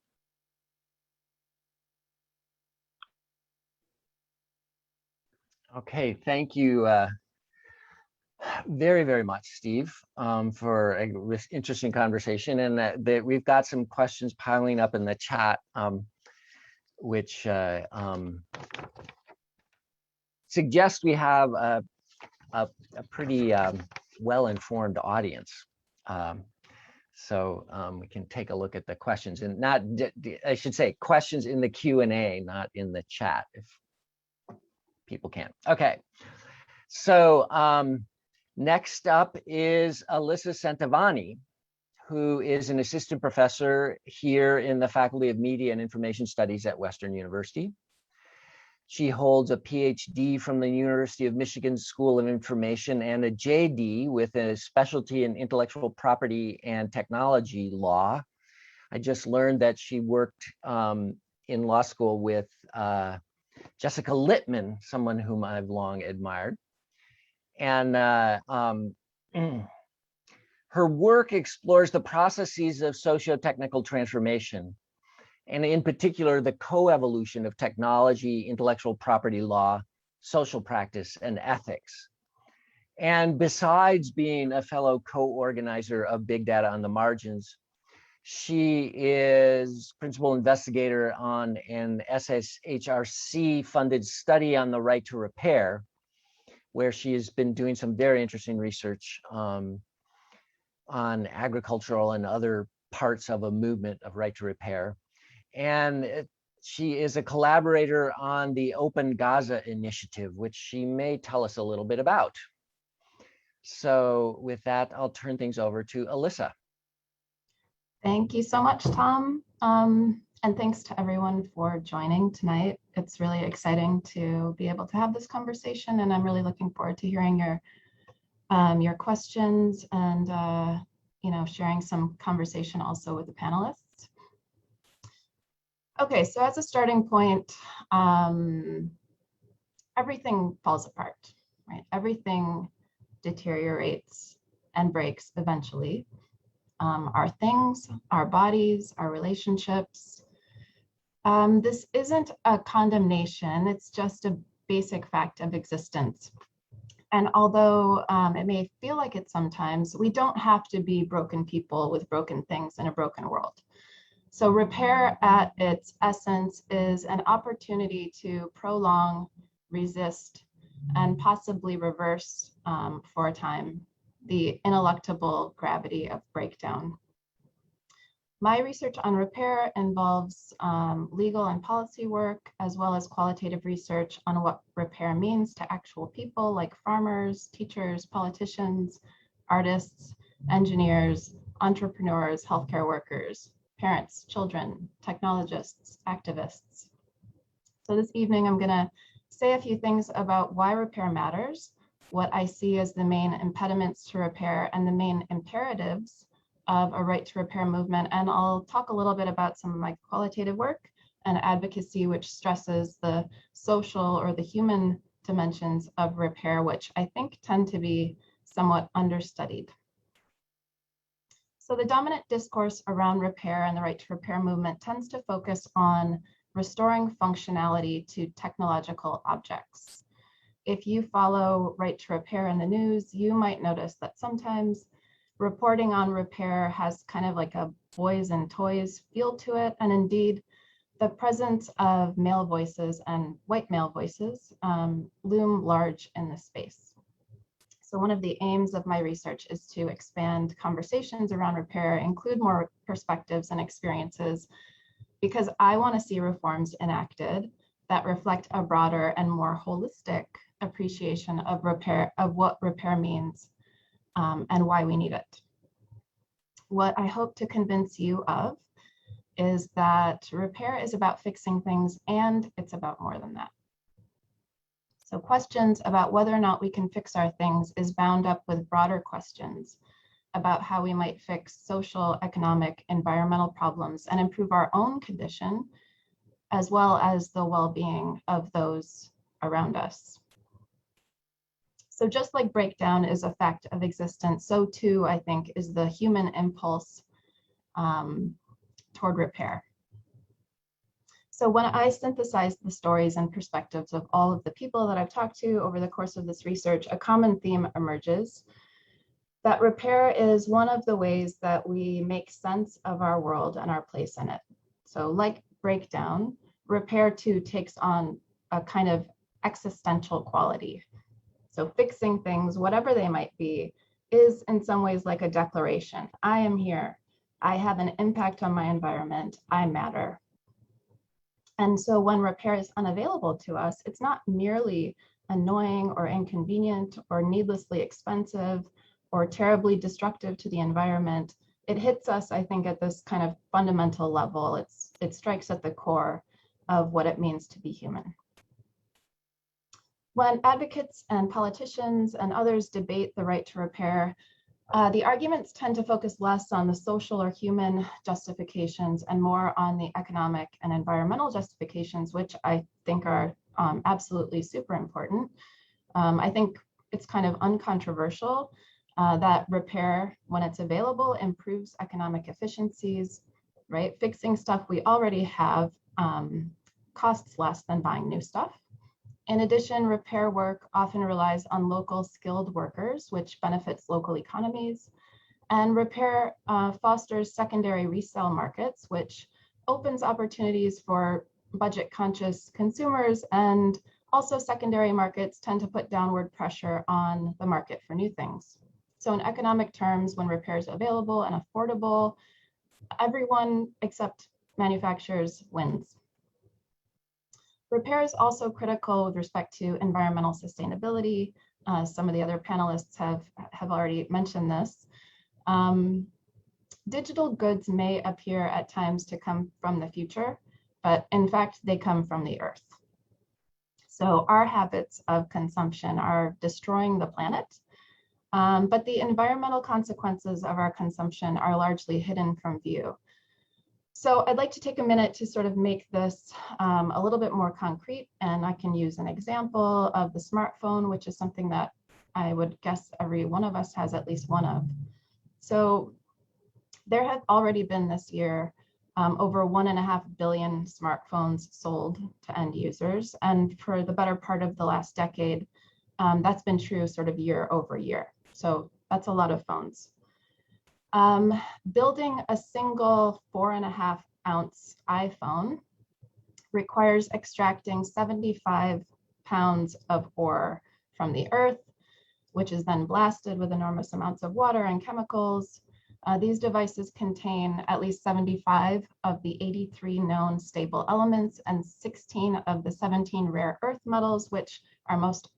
Okay, thank you very, very much, Steve, for an interesting conversation. And that we've got some questions piling up in the chat, which suggest we have a pretty well-informed audience. So we can take a look at the questions, and not, I should say, questions in the Q&A, not in the chat, if people can. Okay, so next up is Alissa Centivany, who is an assistant professor here in the Faculty of Media and Information Studies at Western University. She holds a PhD from the University of Michigan School of Information and a JD with a specialty in intellectual property and technology law. I just learned that she worked in law school with Jessica Lipman, someone whom I've long admired. And her work explores the processes of socio-technical transformation, and in particular, the coevolution of technology, intellectual property law, social practice, and ethics. And besides being a fellow co-organizer of Big Data on the Margins, she is principal investigator on an SSHRC-funded study on the right to repair, where she has been doing some very interesting research on agricultural and other parts of a movement of right to repair. And she is a collaborator on the Open Gaza initiative, which she may tell us a little bit about. So with that, I'll turn things over to Alissa. Thank you so much, Tom. And thanks to everyone for joining tonight. It's really exciting to be able to have this conversation, and I'm really looking forward to hearing your questions and sharing some conversation also with the panelists. Okay, so as a starting point, everything falls apart, right? Everything deteriorates and breaks eventually. our things, our bodies, our relationships. This isn't a condemnation, it's just a basic fact of existence. And although it may feel like it sometimes, we don't have to be broken people with broken things in a broken world. So repair at its essence is an opportunity to prolong, resist, and possibly reverse for a time the ineluctable gravity of breakdown. My research on repair involves legal and policy work, as well as qualitative research on what repair means to actual people like farmers, teachers, politicians, artists, engineers, entrepreneurs, healthcare workers, parents, children, technologists, activists. So this evening, I'm gonna say a few things about why repair matters, what I see as the main impediments to repair and the main imperatives of a right to repair movement. And I'll talk a little bit about some of my qualitative work and advocacy, which stresses the social or the human dimensions of repair, which I think tend to be somewhat understudied. So the dominant discourse around repair and the right to repair movement tends to focus on restoring functionality to technological objects. If you follow right to repair in the news, you might notice that sometimes reporting on repair has kind of like a boys and toys feel to it. And indeed, the presence of male voices and white male voices loom large in this space. So one of the aims of my research is to expand conversations around repair, include more perspectives and experiences, because I want to see reforms enacted that reflect a broader and more holistic appreciation of repair, of what repair means and why we need it. What I hope to convince you of is that repair is about fixing things, and it's about more than that. So questions about whether or not we can fix our things is bound up with broader questions about how we might fix social, economic, environmental problems and improve our own condition, as well as the well-being of those around us. So just like breakdown is a fact of existence, so too, I think, is the human impulse toward repair. So when I synthesize the stories and perspectives of all of the people that I've talked to over the course of this research, a common theme emerges that repair is one of the ways that we make sense of our world and our place in it. So like breakdown, repair too takes on a kind of existential quality. So fixing things, whatever they might be, is in some ways like a declaration. I am here. I have an impact on my environment. I matter. And so when repair is unavailable to us, it's not merely annoying or inconvenient or needlessly expensive or terribly destructive to the environment. It hits us, I think, at this kind of fundamental level. It strikes at the core of what it means to be human. When advocates and politicians and others debate the right to repair, the arguments tend to focus less on the social or human justifications and more on the economic and environmental justifications, which I think are absolutely super important. I think it's kind of uncontroversial that repair, when it's available, improves economic efficiencies, right? Fixing stuff we already have costs less than buying new stuff. In addition, repair work often relies on local skilled workers, which benefits local economies. And repair fosters secondary resale markets, which opens opportunities for budget-conscious consumers, and also secondary markets tend to put downward pressure on the market for new things. So in economic terms, when repair is available and affordable, everyone except manufacturers wins. Repair is also critical with respect to environmental sustainability. Some of the other panelists have already mentioned this. Digital goods may appear at times to come from the future, but in fact, they come from the earth. So our habits of consumption are destroying the planet, but the environmental consequences of our consumption are largely hidden from view. So I'd like to take a minute to sort of make this a little bit more concrete, and I can use an example of the smartphone, which is something that I would guess every one of us has at least one of. So There have already been this year over 1.5 billion smartphones sold to end users. And for the better part of the last decade, that's been true sort of year over year. So that's a lot of phones. Building a single 4.5 ounce iPhone requires extracting 75 pounds of ore from the earth, which is then blasted with enormous amounts of water and chemicals. These devices contain at least 75 of the 83 known stable elements and 16 of the 17 rare earth metals, which are most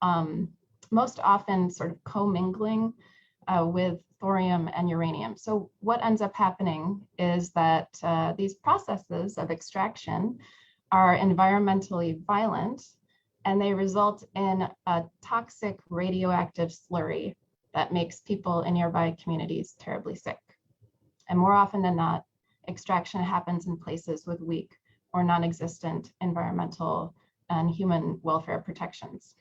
often sort of commingling with thorium and uranium. So what ends up happening is that these processes of extraction are environmentally violent, and they result in a toxic radioactive slurry that makes people in nearby communities terribly sick. And more often than not, extraction happens in places with weak or non-existent environmental and human welfare protections.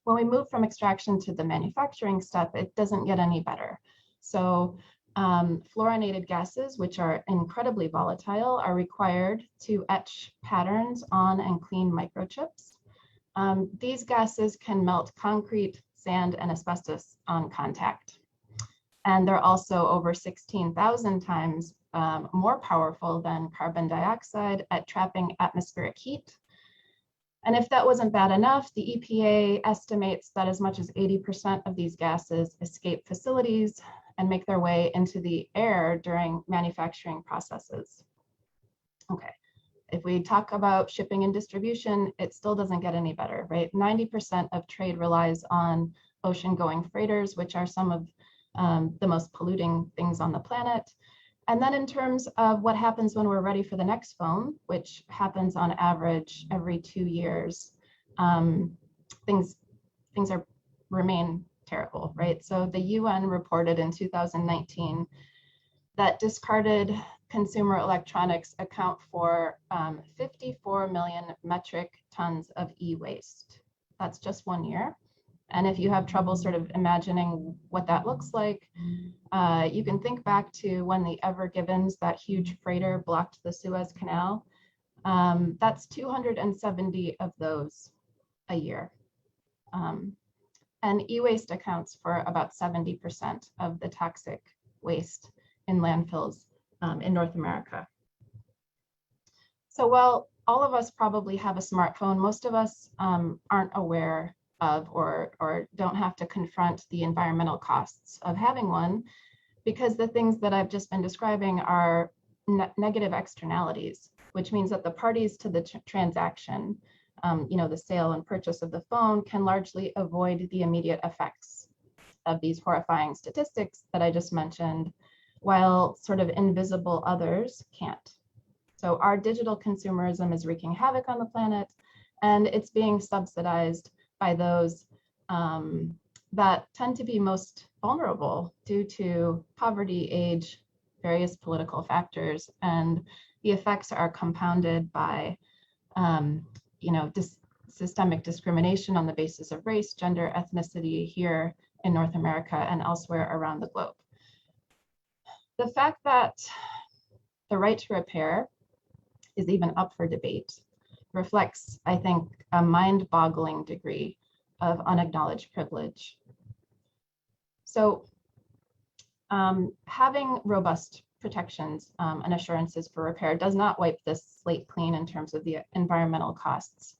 When we move from extraction to the manufacturing step, it doesn't get any better. So fluorinated gases, which are incredibly volatile, are required to etch patterns on and clean microchips. These gases can melt concrete, sand, and asbestos on contact. And they're also over 16,000 times more powerful than carbon dioxide at trapping atmospheric heat. And if that wasn't bad enough, the EPA estimates that as much as 80% of these gases escape facilities and make their way into the air during manufacturing processes. Okay, if we talk about shipping and distribution, it still doesn't get any better, right? 90% of trade relies on ocean-going freighters, which are some of the most polluting things on the planet. And then in terms of what happens when we're ready for the next phone, which happens on average every 2 years, things remain terrible, right? So the UN reported in 2019 that discarded consumer electronics account for 54 million metric tons of e-waste. That's just 1 year. And if you have trouble sort of imagining what that looks like, you can think back to when the Ever Givens, that huge freighter, blocked the Suez Canal. That's 270 of those a year. And e-waste accounts for about 70% of the toxic waste in landfills in North America. So while all of us probably have a smartphone, most of us aren't aware of or don't have to confront the environmental costs of having one, because the things that I've just been describing are negative externalities, which means that the parties to the transaction, the sale and purchase of the phone, can largely avoid the immediate effects of these horrifying statistics that I just mentioned, while sort of invisible others can't. So our digital consumerism is wreaking havoc on the planet, and it's being subsidized by those that tend to be most vulnerable due to poverty, age, various political factors, and the effects are compounded by systemic discrimination on the basis of race, gender, ethnicity here in North America and elsewhere around the globe. The fact that the right to repair is even up for debate reflects, I think, a mind-boggling degree of unacknowledged privilege. So having robust protections and assurances for repair does not wipe this slate clean in terms of the environmental costs,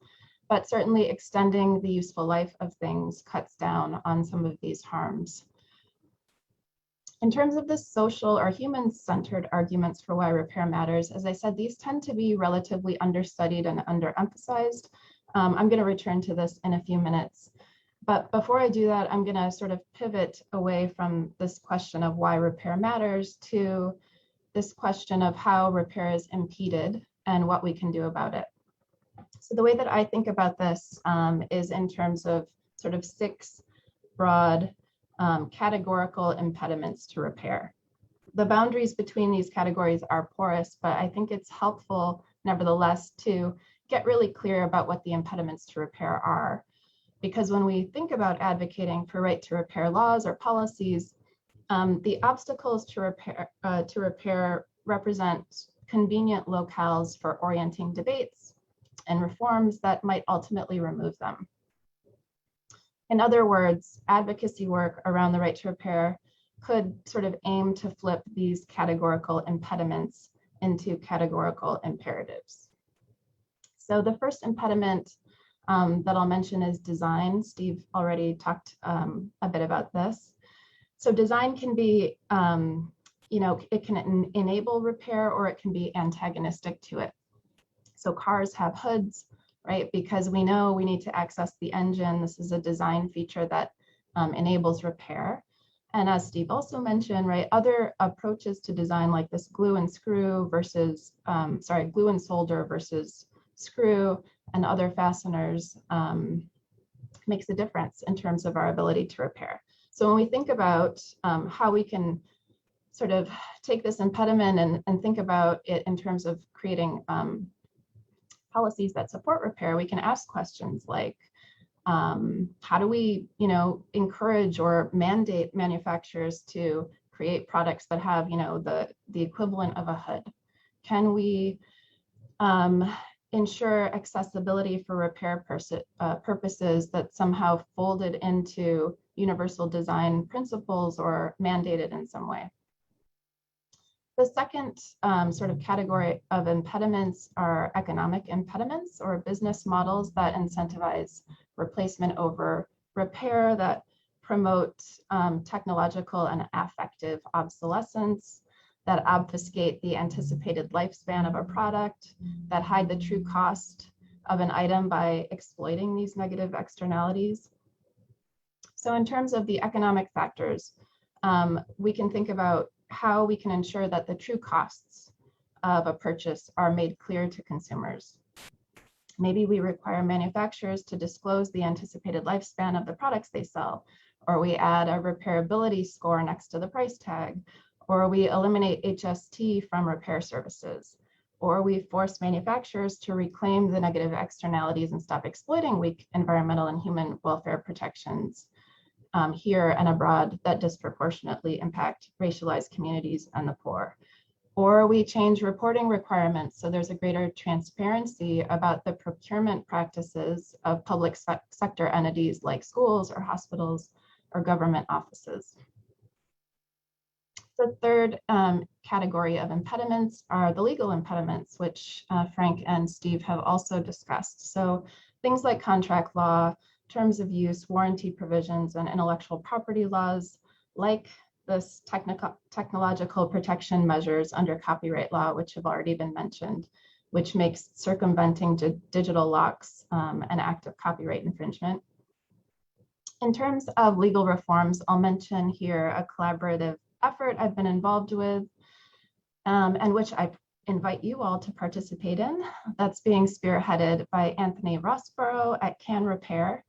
but certainly extending the useful life of things cuts down on some of these harms. In terms of the social or human-centered arguments for why repair matters, as I said, these tend to be relatively understudied and underemphasized. I'm going to return to this in a few minutes. But before I do that, I'm going to sort of pivot away from this question of why repair matters to this question of how repair is impeded and what we can do about it. So the way that I think about this is in terms of sort of 6 broad categorical impediments to repair. The boundaries between these categories are porous, but I think it's helpful, nevertheless, to get really clear about what the impediments to repair are. Because when we think about advocating for right to repair laws or policies, The obstacles to repair represent convenient locales for orienting debates and reforms that might ultimately remove them. In other words, advocacy work around the right to repair could sort of aim to flip these categorical impediments into categorical imperatives. So the first impediment that I'll mention is design. Steve already talked a bit about this. So design can be, it can enable repair or it can be antagonistic to it. So cars have hoods, right? Because we know we need to access the engine. This is a design feature that enables repair. And as Steve also mentioned, right, other approaches to design like this glue and screw versus, glue and solder versus screw and other fasteners makes a difference in terms of our ability to repair. So when we think about how we can sort of take this impediment and think about it in terms of creating policies that support repair, we can ask questions like, how do we, encourage or mandate manufacturers to create products that have, the equivalent of a hood? Can we ensure accessibility for repair purposes that somehow folded into universal design principles or mandated in some way? The second sort of category of impediments are economic impediments or business models that incentivize replacement over repair, that promote technological and affective obsolescence, that obfuscate the anticipated lifespan of a product, that hide the true cost of an item by exploiting these negative externalities. So in terms of the economic factors, we can think about how we can ensure that the true costs of a purchase are made clear to consumers. Maybe we require manufacturers to disclose the anticipated lifespan of the products they sell, or we add a repairability score next to the price tag, or we eliminate HST from repair services, or we force manufacturers to reclaim the negative externalities and stop exploiting weak environmental and human welfare protections here and abroad that disproportionately impact racialized communities and the poor. Or we change reporting requirements so there's a greater transparency about the procurement practices of public sector entities like schools or hospitals or government offices. The third category of impediments are the legal impediments, which Frank and Steve have also discussed. So things like contract law, terms of use, warranty provisions, and intellectual property laws, like this technological protection measures under copyright law, which have already been mentioned, which makes circumventing digital locks an act of copyright infringement. In terms of legal reforms, I'll mention here a collaborative effort I've been involved with and which I invite you all to participate in. That's being spearheaded by Anthony Rossborough at Can Repair.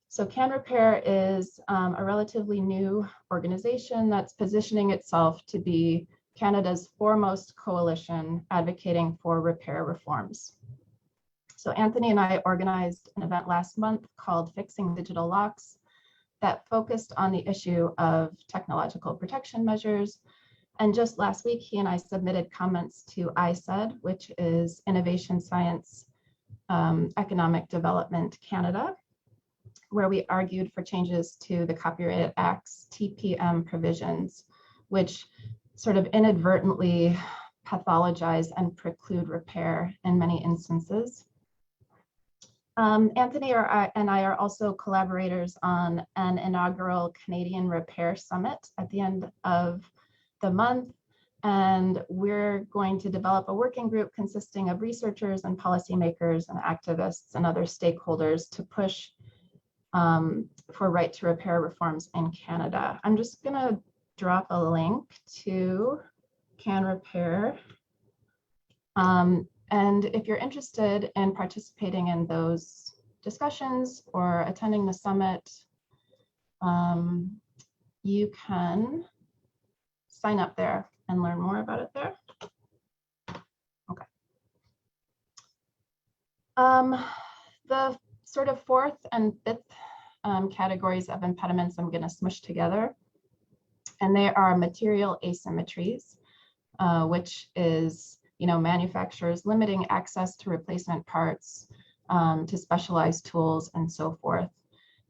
So Can Repair is a relatively new organization that's positioning itself to be Canada's foremost coalition advocating for repair reforms. So Anthony and I organized an event last month called Fixing Digital Locks that focused on the issue of technological protection measures. And just last week, he and I submitted comments to ISED, which is Innovation Science Economic Development Canada, where we argued for changes to the Copyright Act's TPM provisions, which sort of inadvertently pathologize and preclude repair in many instances. Anthony and I are also collaborators on an inaugural Canadian Repair Summit at the end of the month. And we're going to develop a working group consisting of researchers and policymakers and activists and other stakeholders to push for right to repair reforms in Canada. I'm just gonna drop a link to Can Repair. And if you're interested in participating in those discussions or attending the summit, you can sign up there and learn more about it there. Okay. The sort of fourth and fifth categories of impediments I'm going to smush together. And they are material asymmetries, which is, manufacturers limiting access to replacement parts, to specialized tools and so forth.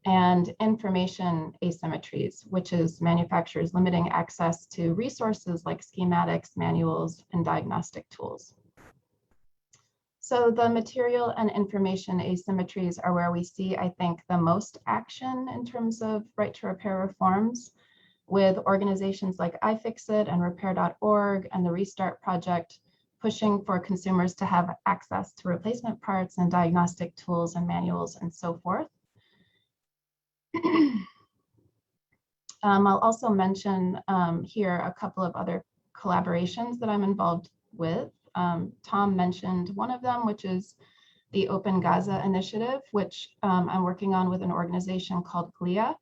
And information asymmetries, which is manufacturers limiting access to resources like schematics, manuals, and diagnostic tools. So the material and information asymmetries are where we see, I think, the most action in terms of right to repair reforms, with organizations like iFixit and repair.org and the Restart Project pushing for consumers to have access to replacement parts and diagnostic tools and manuals and so forth. I'll also mention here a couple of other collaborations that I'm involved with. Tom mentioned one of them, which is the Open Gaza Initiative, which I'm working on with an organization called GLIA.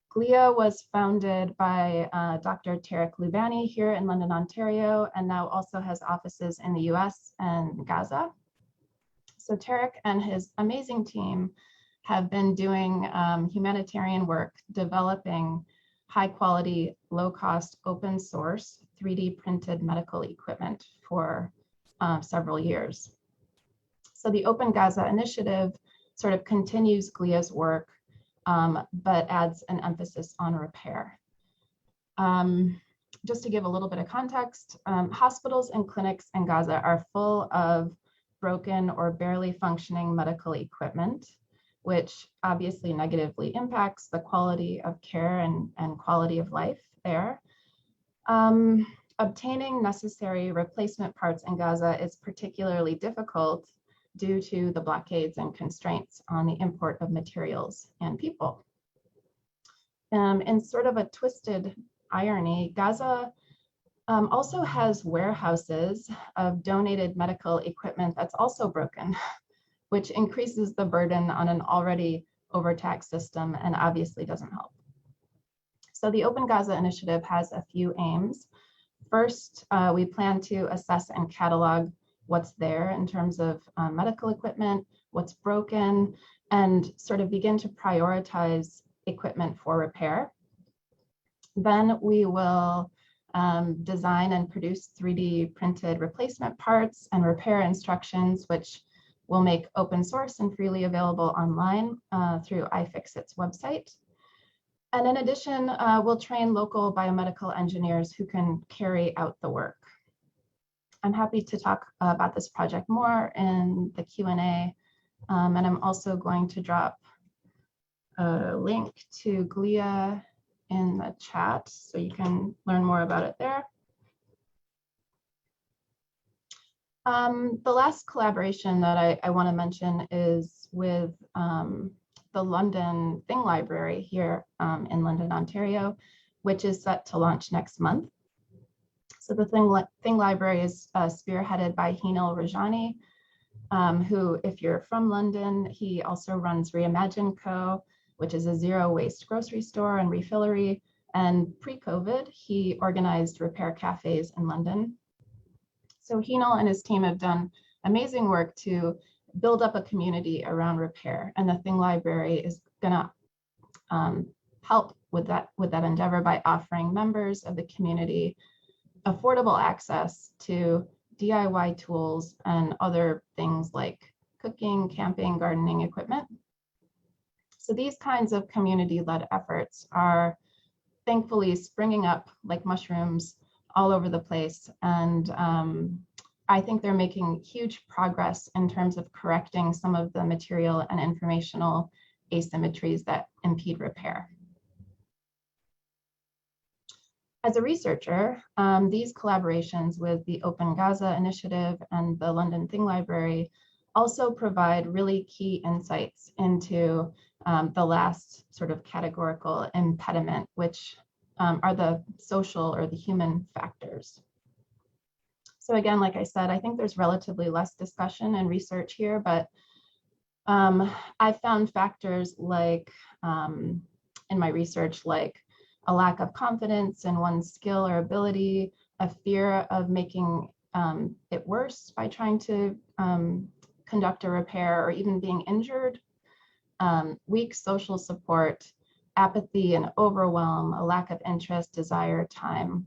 GLIA was founded by Dr. Tarek Loubani here in London, Ontario, and now also has offices in the US and Gaza. So Tarek and his amazing team have been doing humanitarian work, developing high quality, low cost, open source 3D printed medical equipment for several years. So the Open Gaza Initiative sort of continues GLIA's work, but adds an emphasis on repair. Just to give a little bit of context, hospitals and clinics in Gaza are full of broken or barely functioning medical equipment, which obviously negatively impacts the quality of care and quality of life there. Obtaining necessary replacement parts in Gaza is particularly difficult due to the blockades and constraints on the import of materials and people. In sort of a twisted irony, Gaza also has warehouses of donated medical equipment that's also broken, which increases the burden on an already overtaxed system and obviously doesn't help. So the Open Gaza Initiative has a few aims. First, we plan to assess and catalog what's there in terms of medical equipment, what's broken, and sort of begin to prioritize equipment for repair. Then we will design and produce 3D printed replacement parts and repair instructions, which will make open source and freely available online through iFixit's website. And in addition, we'll train local biomedical engineers who can carry out the work. I'm happy to talk about this project more in the Q&A, and I'm also going to drop a link to GLIA in the chat so you can learn more about it there. The last collaboration that I want to mention is with the London Thing Library here in London, Ontario, which is set to launch next month. So the Thing Library is spearheaded by Hinal Rajani, who, if you're from London, he also runs Reimagine Co., which is a zero waste grocery store and refillery. And pre-COVID, he organized repair cafes in London. So Hinal and his team have done amazing work to build up a community around repair. And the Thing Library is gonna help with that endeavor by offering members of the community affordable access to DIY tools and other things like cooking, camping, gardening equipment. So these kinds of community-led efforts are thankfully springing up like mushrooms all over the place. And I think they're making huge progress in terms of correcting some of the material and informational asymmetries that impede repair. As a researcher, these collaborations with the Open Gaza Initiative and the London Thing Library also provide really key insights into the last sort of categorical impediment, which are the social or the human factors. So again, like I said, I think there's relatively less discussion and research here, but I found factors like in my research, like a lack of confidence in one's skill or ability, a fear of making it worse by trying to conduct a repair or even being injured, weak social support, apathy and overwhelm, a lack of interest, desire, time.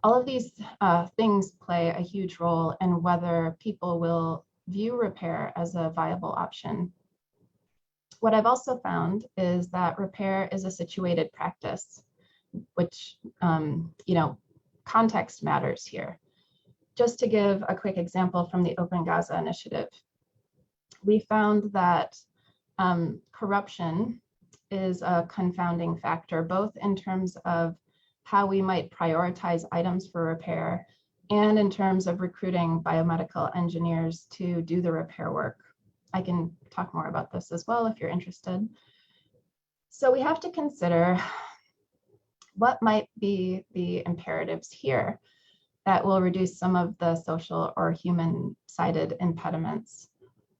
All of these things play a huge role in whether people will view repair as a viable option. What I've also found is that repair is a situated practice, which, context matters here. Just to give a quick example from the Open Gaza initiative, we found that corruption is a confounding factor, both in terms of how we might prioritize items for repair and in terms of recruiting biomedical engineers to do the repair work. I can talk more about this as well if you're interested. So we have to consider what might be the imperatives here that will reduce some of the social or human-sided impediments.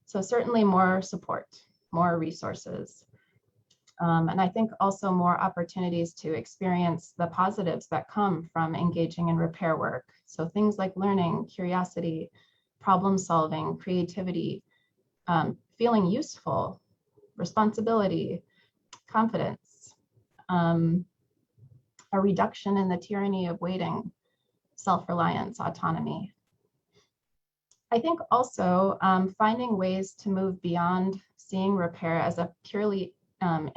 So certainly more support, more resources, and I think also more opportunities to experience the positives that come from engaging in repair work. So things like learning, curiosity, problem solving, creativity, feeling useful, responsibility, confidence, a reduction in the tyranny of waiting, self-reliance, autonomy. I think also finding ways to move beyond seeing repair as a purely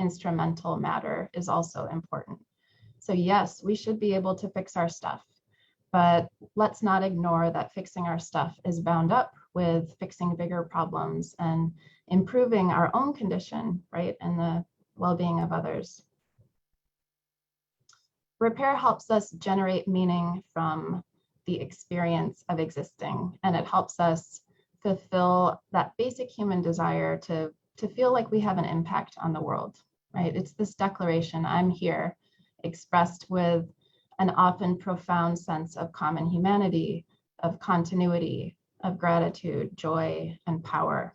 instrumental matter is also important. So yes, we should be able to fix our stuff, but let's not ignore that fixing our stuff is bound up with fixing bigger problems and improving our own condition, right, and the well-being of others. Repair helps us generate meaning from the experience of existing, and it helps us fulfill that basic human desire to feel like we have an impact on the world, right? It's this declaration, I'm here, expressed with an often profound sense of common humanity, of continuity, of gratitude, joy, and power.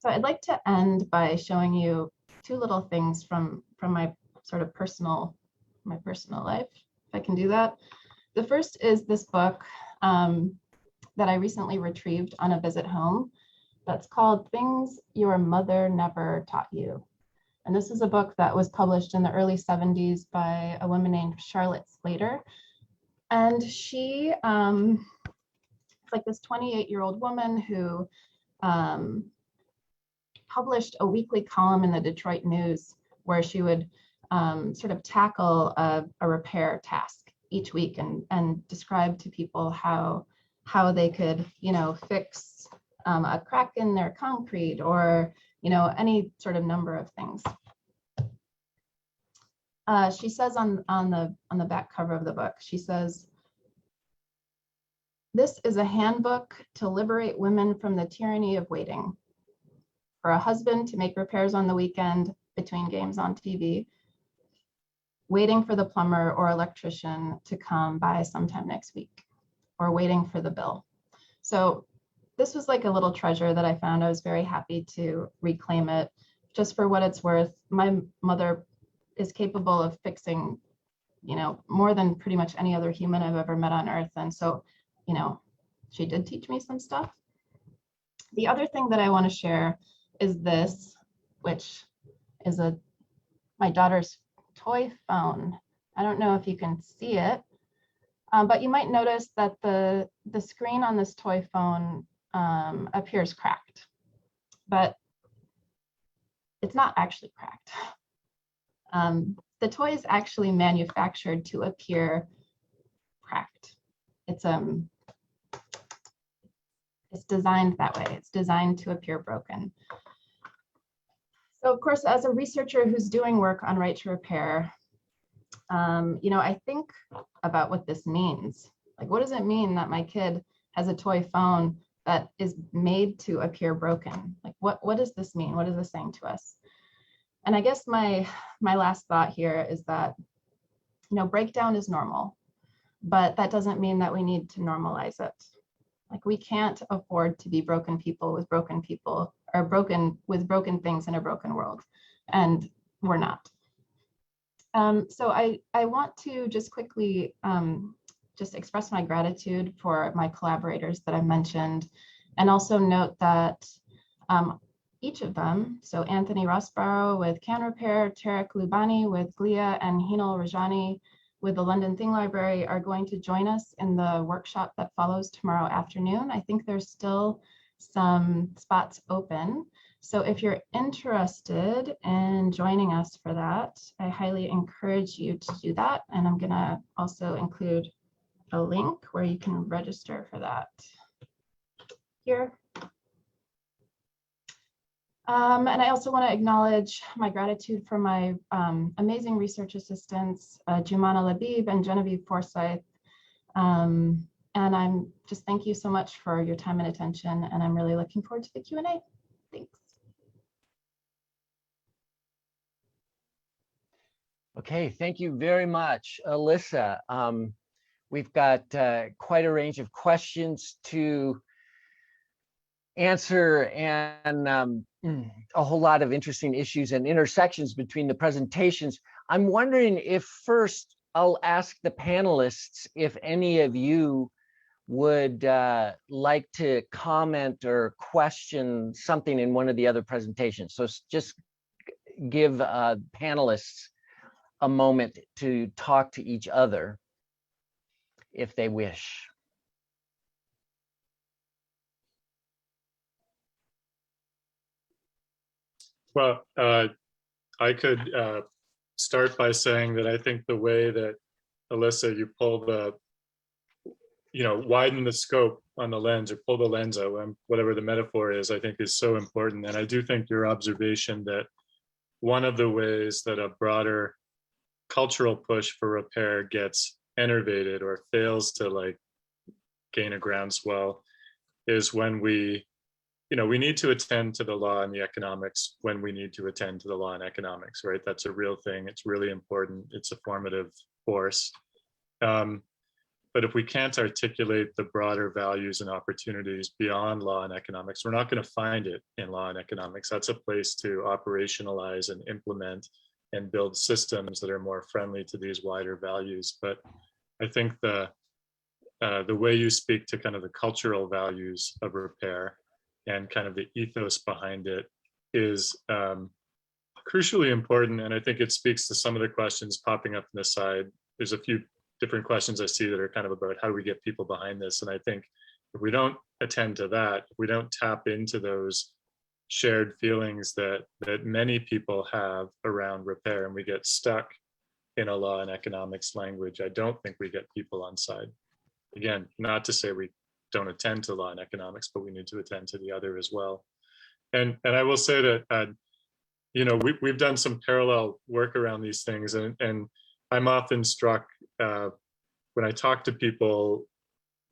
So I'd like to end by showing you two little things from my sort of personal life, if I can do that. The first is this book that I recently retrieved on a visit home that's called Things Your Mother Never Taught You. And this is a book that was published in the early 70s by a woman named Charlotte Slater. And she, it's like this 28-year-old woman who published a weekly column in the Detroit News where she would sort of tackle a repair task each week and describe to people how they could, fix a crack in their concrete or, any sort of number of things. She says on the back cover of the book, she says, "This is a handbook to liberate women from the tyranny of waiting. For a husband to make repairs on the weekend between games on TV, waiting for the plumber or electrician to come by sometime next week, or waiting for the bill." So this was like a little treasure that I found. I was very happy to reclaim it. Just for what it's worth, my mother is capable of fixing, more than pretty much any other human I've ever met on earth. And so, she did teach me some stuff. The other thing that I want to share is this, which is my daughter's toy phone. I don't know if you can see it, but you might notice that the screen on this toy phone appears cracked, but it's not actually cracked. The toy is actually manufactured to appear cracked. It's designed that way. It's designed to appear broken. So of course, as a researcher who's doing work on right to repair, I think about what this means. Like, what does it mean that my kid has a toy phone that is made to appear broken? Like, what does this mean? What is this saying to us? And I guess my last thought here is that, breakdown is normal, but that doesn't mean that we need to normalize it. Like, we can't afford to be broken people, or broken with broken things in a broken world, and we're not. So I want to just quickly just express my gratitude for my collaborators that I mentioned, and also note that each of them, so Anthony Rossborough with Can Repair, Tarek Lubani with Glia, and Hinal Rajani with the London Thing Library are going to join us in the workshop that follows tomorrow afternoon. I think there's still some spots open. So if you're interested in joining us for that, I highly encourage you to do that. And I'm gonna also include a link where you can register for that here. And I also want to acknowledge my gratitude for my amazing research assistants, Jumana Labib and Genevieve Forsyth. And I'm just thank you so much for your time and attention. And I'm really looking forward to the Q&A. Thanks. Okay, thank you very much, Alissa. We've got quite a range of questions to answer and a whole lot of interesting issues and intersections between the presentations. I'm wondering if first I'll ask the panelists if any of you would like to comment or question something in one of the other presentations. So just give panelists a moment to talk to each other if they wish. Well, I could start by saying that I think the way that, Alissa, you pull the, widen the scope on the lens or pull the lens out, whatever the metaphor is, I think is so important. And I do think your observation that one of the ways that a broader cultural push for repair gets enervated or fails to gain a groundswell is when we need to attend to the law and the economics when we need to attend to the law and economics, right? That's a real thing. It's really important. It's a formative force. But if we can't articulate the broader values and opportunities beyond law and economics, we're not going to find it in law and economics. That's a place to operationalize and implement and build systems that are more friendly to these wider values. But I think the way you speak to kind of the cultural values of repair and kind of the ethos behind it is crucially important. And I think it speaks to some of the questions popping up on the side. There's a few different questions I see that are kind of about how do we get people behind this? And I think if we don't attend to that, if we don't tap into those shared feelings that many people have around repair and we get stuck in a law and economics language, I don't think we get people on side. Again, not to say we don't attend to law and economics, but we need to attend to the other as well. And I will say that, we've done some parallel work around these things, and I'm often struck when I talk to people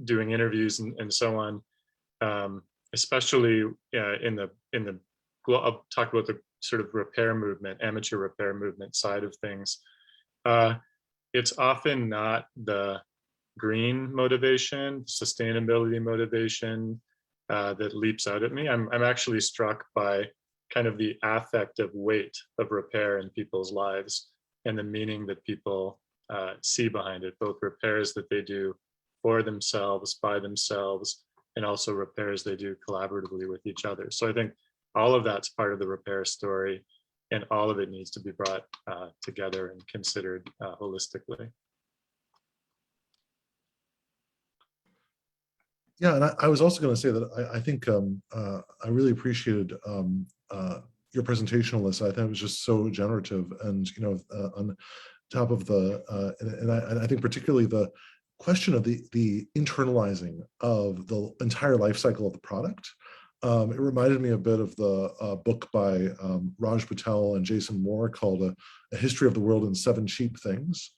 doing interviews and so on, especially I'll talk about the sort of repair movement, amateur repair movement side of things. It's often not the green motivation, sustainability motivation that leaps out at me. I'm actually struck by kind of the affective weight of repair in people's lives and the meaning that people see behind it, both repairs that they do for themselves, by themselves, and also repairs they do collaboratively with each other. So I think all of that's part of the repair story, and all of it needs to be brought together and considered holistically. Yeah, and I was also going to say that I think I really appreciated your presentation, Alissa. I think it was just so generative, and on top of the and I think particularly the question of the internalizing of the entire life cycle of the product. It reminded me a bit of the book by Raj Patel and Jason Moore called A History of the World in 7 Cheap Things.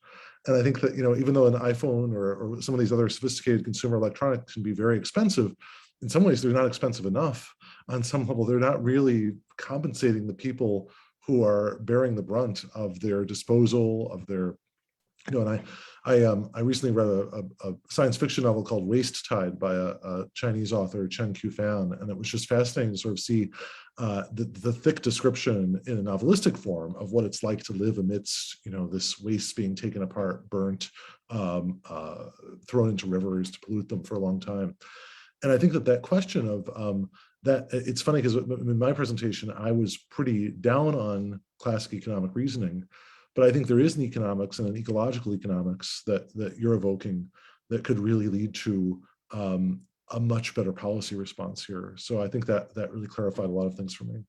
And I think that, even though an iPhone or some of these other sophisticated consumer electronics can be very expensive, in some ways they're not expensive enough. On some level, they're not really compensating the people who are bearing the brunt of their disposal, of their, and I recently read a science fiction novel called Waste Tide by a Chinese author, Chen Qufan, and it was just fascinating to sort of see the thick description in a novelistic form of what it's like to live amidst, this waste being taken apart, burnt, thrown into rivers to pollute them for a long time. And I think that question of that it's funny because in my presentation, I was pretty down on classic economic reasoning, but I think there is an economics and an ecological economics that you're evoking that could really lead to a much better policy response here. So I think that really clarified a lot of things for me.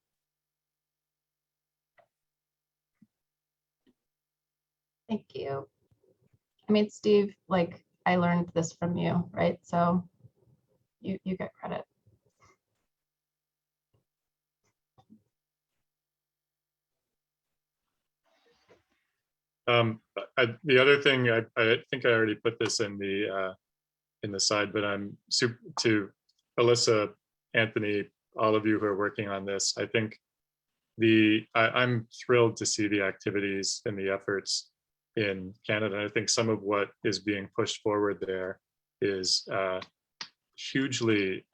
Thank you. I mean, Steve, like, I learned this from you, right? So you get credit. The other thing, I think I already put this in the side, but I'm super to Alissa, Anthony, all of you who are working on this. I think I'm thrilled to see the activities and the efforts in Canada. I think some of what is being pushed forward there is hugely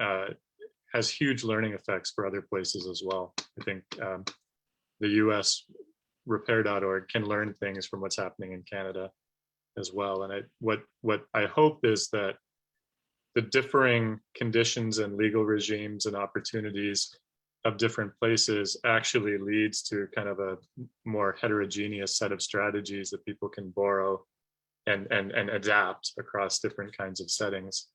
has huge learning effects for other places as well. I think the US repair.org can learn things from what's happening in Canada as well. And what I hope is that the differing conditions and legal regimes and opportunities of different places actually leads to kind of a more heterogeneous set of strategies that people can borrow and adapt across different kinds of settings.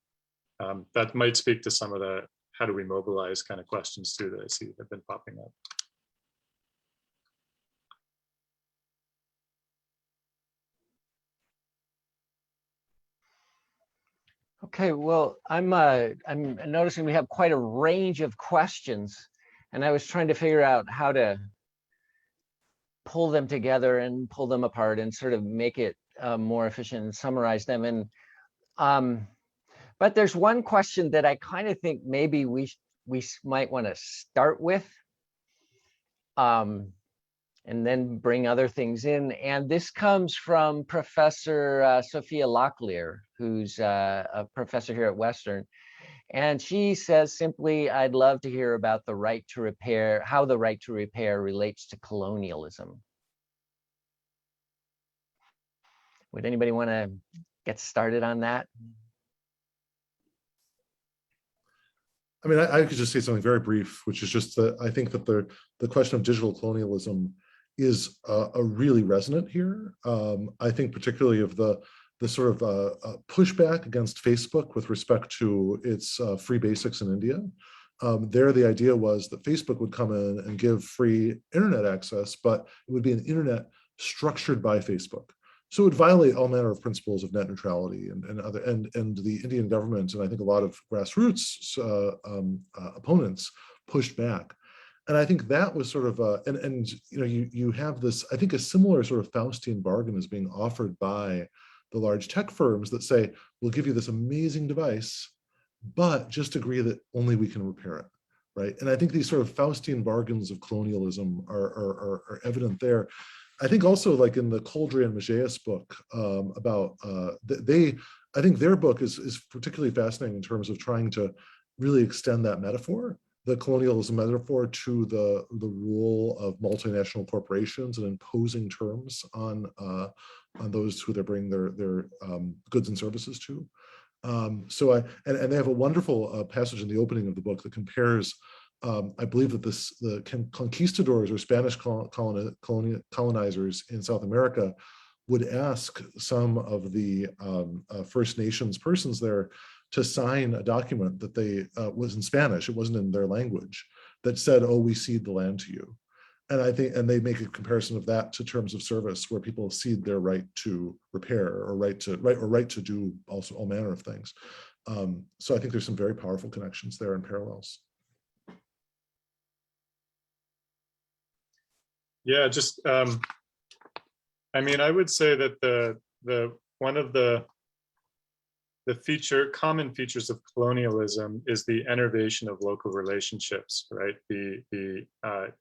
That might speak to some of the how do we mobilize kind of questions too that I see have been popping up. Okay, well, I'm noticing we have quite a range of questions, and I was trying to figure out how to pull them together and pull them apart and sort of make it more efficient and summarize them. And but there's one question that I kind of think maybe we might want to start with, and then bring other things in. And this comes from Professor Sophia Locklear, who's a professor here at Western. And she says simply, I'd love to hear about the right to repair, how the right to repair relates to colonialism. Would anybody want to get started on that? I mean, I could just say something very brief, which is just that I think that the question of digital colonialism is a really resonant here. I think particularly of the sort of pushback against Facebook with respect to its free basics in India. There, the idea was that Facebook would come in and give free internet access, but it would be an internet structured by Facebook. So it would violate all manner of principles of net neutrality and the Indian government, and I think a lot of grassroots opponents pushed back. And I think that was sort of and you know, you have this, I think a similar sort of Faustian bargain is being offered by the large tech firms that say, we'll give you this amazing device, but just agree that only we can repair it, right? And I think these sort of Faustian bargains of colonialism are evident there. I think also, like in the Coldry and Mageas book about I think their book is particularly fascinating in terms of trying to really extend that metaphor, the colonialism metaphor, to the rule of multinational corporations and imposing terms on those who they bring their goods and services to. So and they have a wonderful passage in the opening of the book that compares. I believe that the conquistadors or Spanish colonizers in South America would ask some of the First Nations persons there to sign a document that they was in Spanish, it wasn't in their language, that said, "Oh, we cede the land to you." And I think, and they make a comparison of that to terms of service, where people cede their right to repair or right to do also all manner of things. So I think there's some very powerful connections there and parallels. Yeah, just I mean, I would say that the one of the common features of colonialism is the enervation of local relationships, right? The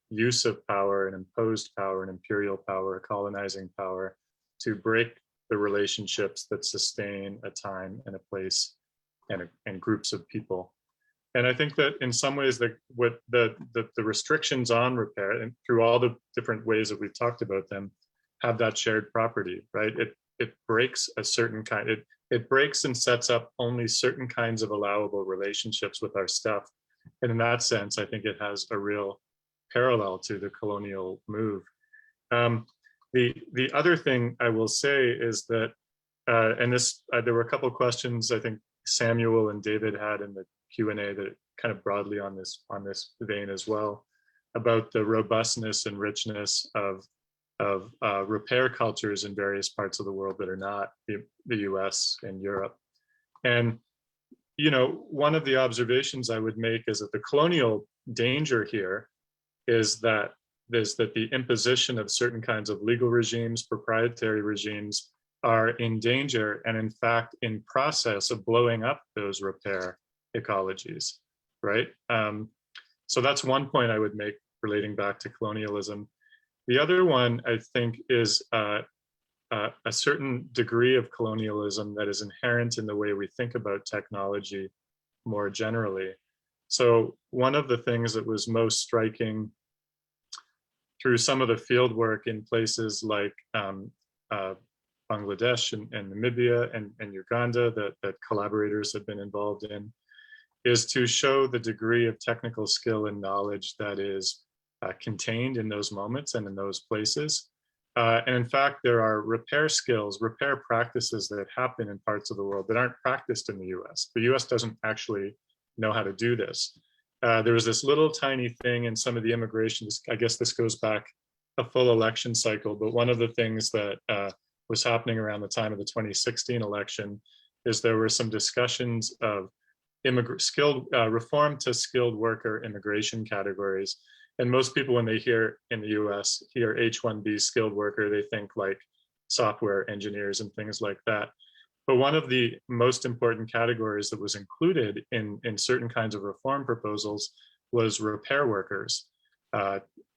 use of power and imposed power and imperial power, colonizing power, to break the relationships that sustain a time and a place and groups of people. And I think that in some ways, what the restrictions on repair, and through all the different ways that we've talked about them, have that shared property, right? It breaks a certain kind. It breaks and sets up only certain kinds of allowable relationships with our stuff, And in that sense, I think it has a real parallel to the colonial move. The other thing I will say is that, and this, there were a couple of questions I think Samuel and David had in the Q&A that kind of broadly on this vein as well, about the robustness and richness of repair cultures in various parts of the world that are not the US and Europe. And, you know, one of the observations I would make is that the colonial danger here is that the imposition of certain kinds of legal regimes, proprietary regimes, are in danger and in fact in process of blowing up those repair ecologies, right? So that's one point I would make relating back to colonialism. The other one, I think, is a certain degree of colonialism that is inherent in the way we think about technology more generally. So one of the things that was most striking through some of the field work in places like Bangladesh and Namibia and Uganda that collaborators have been involved in, is to show the degree of technical skill and knowledge that is contained in those moments and in those places. And in fact, there are repair skills, repair practices that happen in parts of the world that aren't practiced in the US. The US doesn't actually know how to do this. There was this little tiny thing in some of the immigrations, I guess this goes back a full election cycle, but one of the things that was happening around the time of the 2016 election is there were some discussions of reform to skilled worker immigration categories. And most people, when they hear in the US, hear H-1B skilled worker, they think like software engineers and things like that. But one of the most important categories that was included in certain kinds of reform proposals was repair workers.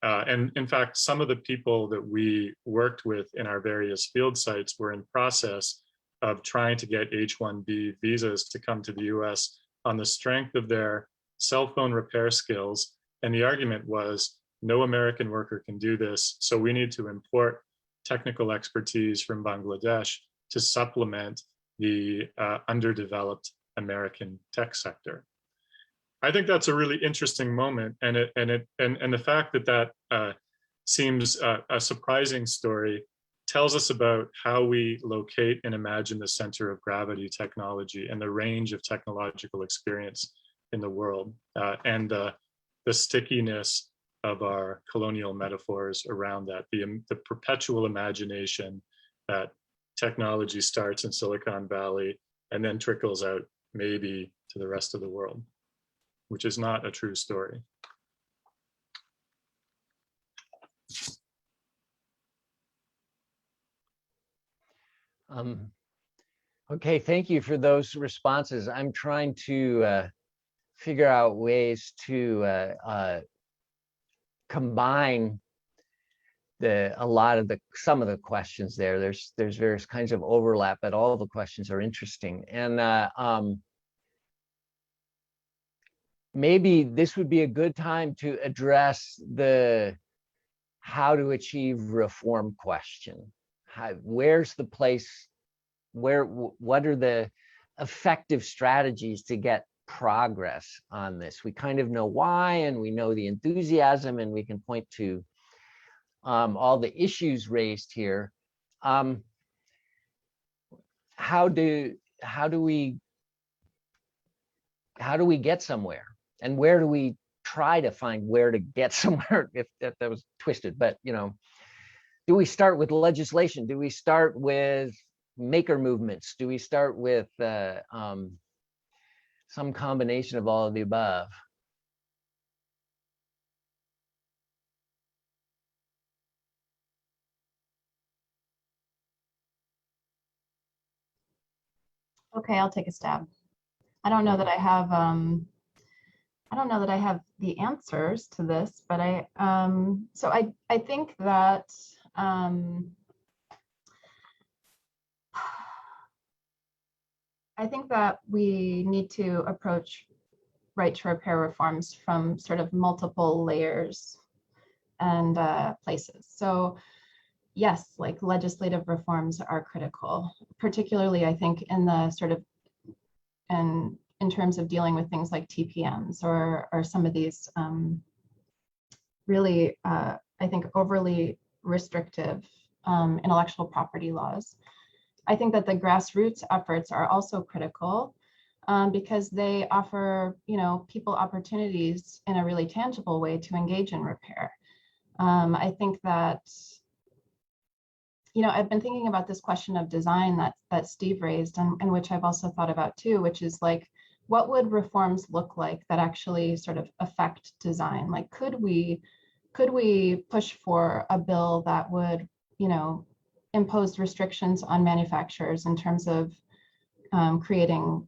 And in fact, some of the people that we worked with in our various field sites were in process of trying to get H-1B visas to come to the US on the strength of their cell phone repair skills. And the argument was, no American worker can do this, so we need to import technical expertise from Bangladesh to supplement the underdeveloped American tech sector. I think that's a really interesting moment, and the fact that seems a surprising story tells us about how we locate and imagine the center of gravity technology and the range of technological experience in the world, and the stickiness of our colonial metaphors around that, the perpetual imagination that technology starts in Silicon Valley and then trickles out maybe to the rest of the world, which is not a true story. Okay, thank you for those responses. I'm trying to figure out ways to combine some of the questions there. There's various kinds of overlap, but all the questions are interesting. And maybe this would be a good time to address the how to achieve reform question. Where's the place? What are the effective strategies to get progress on this? We kind of know why, and we know the enthusiasm, and we can point to all the issues raised here. How do we get somewhere, and where do we try to find where to get somewhere? If that was twisted, but you know, do we start with legislation? Do we start with maker movements? Do we start with some combination of all of the above? Okay, I'll take a stab. I don't know that I have the answers to this, but I think that we need to approach right to repair reforms from sort of multiple layers and places. So yes, like legislative reforms are critical, particularly I think in the sort of in terms of dealing with things like TPMs or some of these really, I think, overly restrictive intellectual property laws. I think that the grassroots efforts are also critical because they offer, people opportunities in a really tangible way to engage in repair. I think that, I've been thinking about this question of design that Steve raised, and which I've also thought about too, which is like, what would reforms look like that actually sort of affect design? Like, could we push for a bill that would, impose restrictions on manufacturers in terms of creating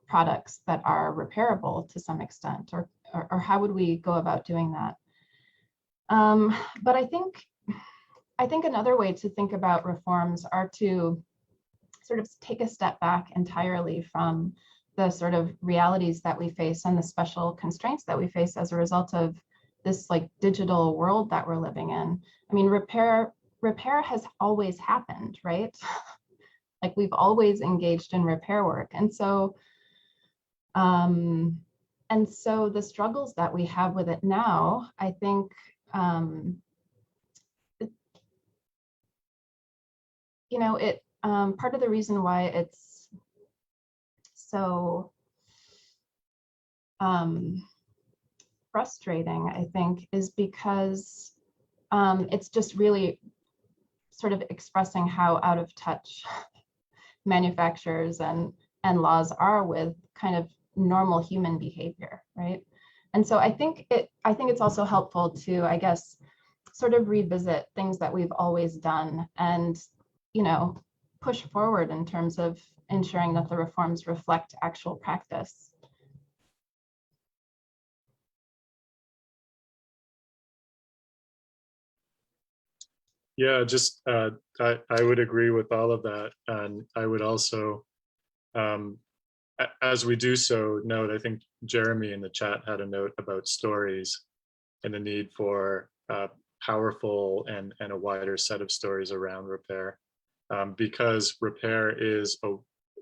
products that are repairable to some extent, or how would we go about doing that? But I think another way to think about reforms are to sort of take a step back entirely from the sort of realities that we face and the special constraints that we face as a result of this like digital world that we're living in. I mean, repair has always happened, right? Like, we've always engaged in repair work. And so the struggles that we have with it now, I think, part of the reason why it's so frustrating, I think, is because it's just really sort of expressing how out of touch manufacturers and laws are with kind of normal human behavior, right? And so I think it's also helpful to, I guess, sort of revisit things that we've always done and, push forward in terms of ensuring that the reforms reflect actual practice. Yeah, just I would agree with all of that, and I would also, as we do so, note, I think Jeremy in the chat had a note about stories and the need for powerful and a wider set of stories around repair, because repair is,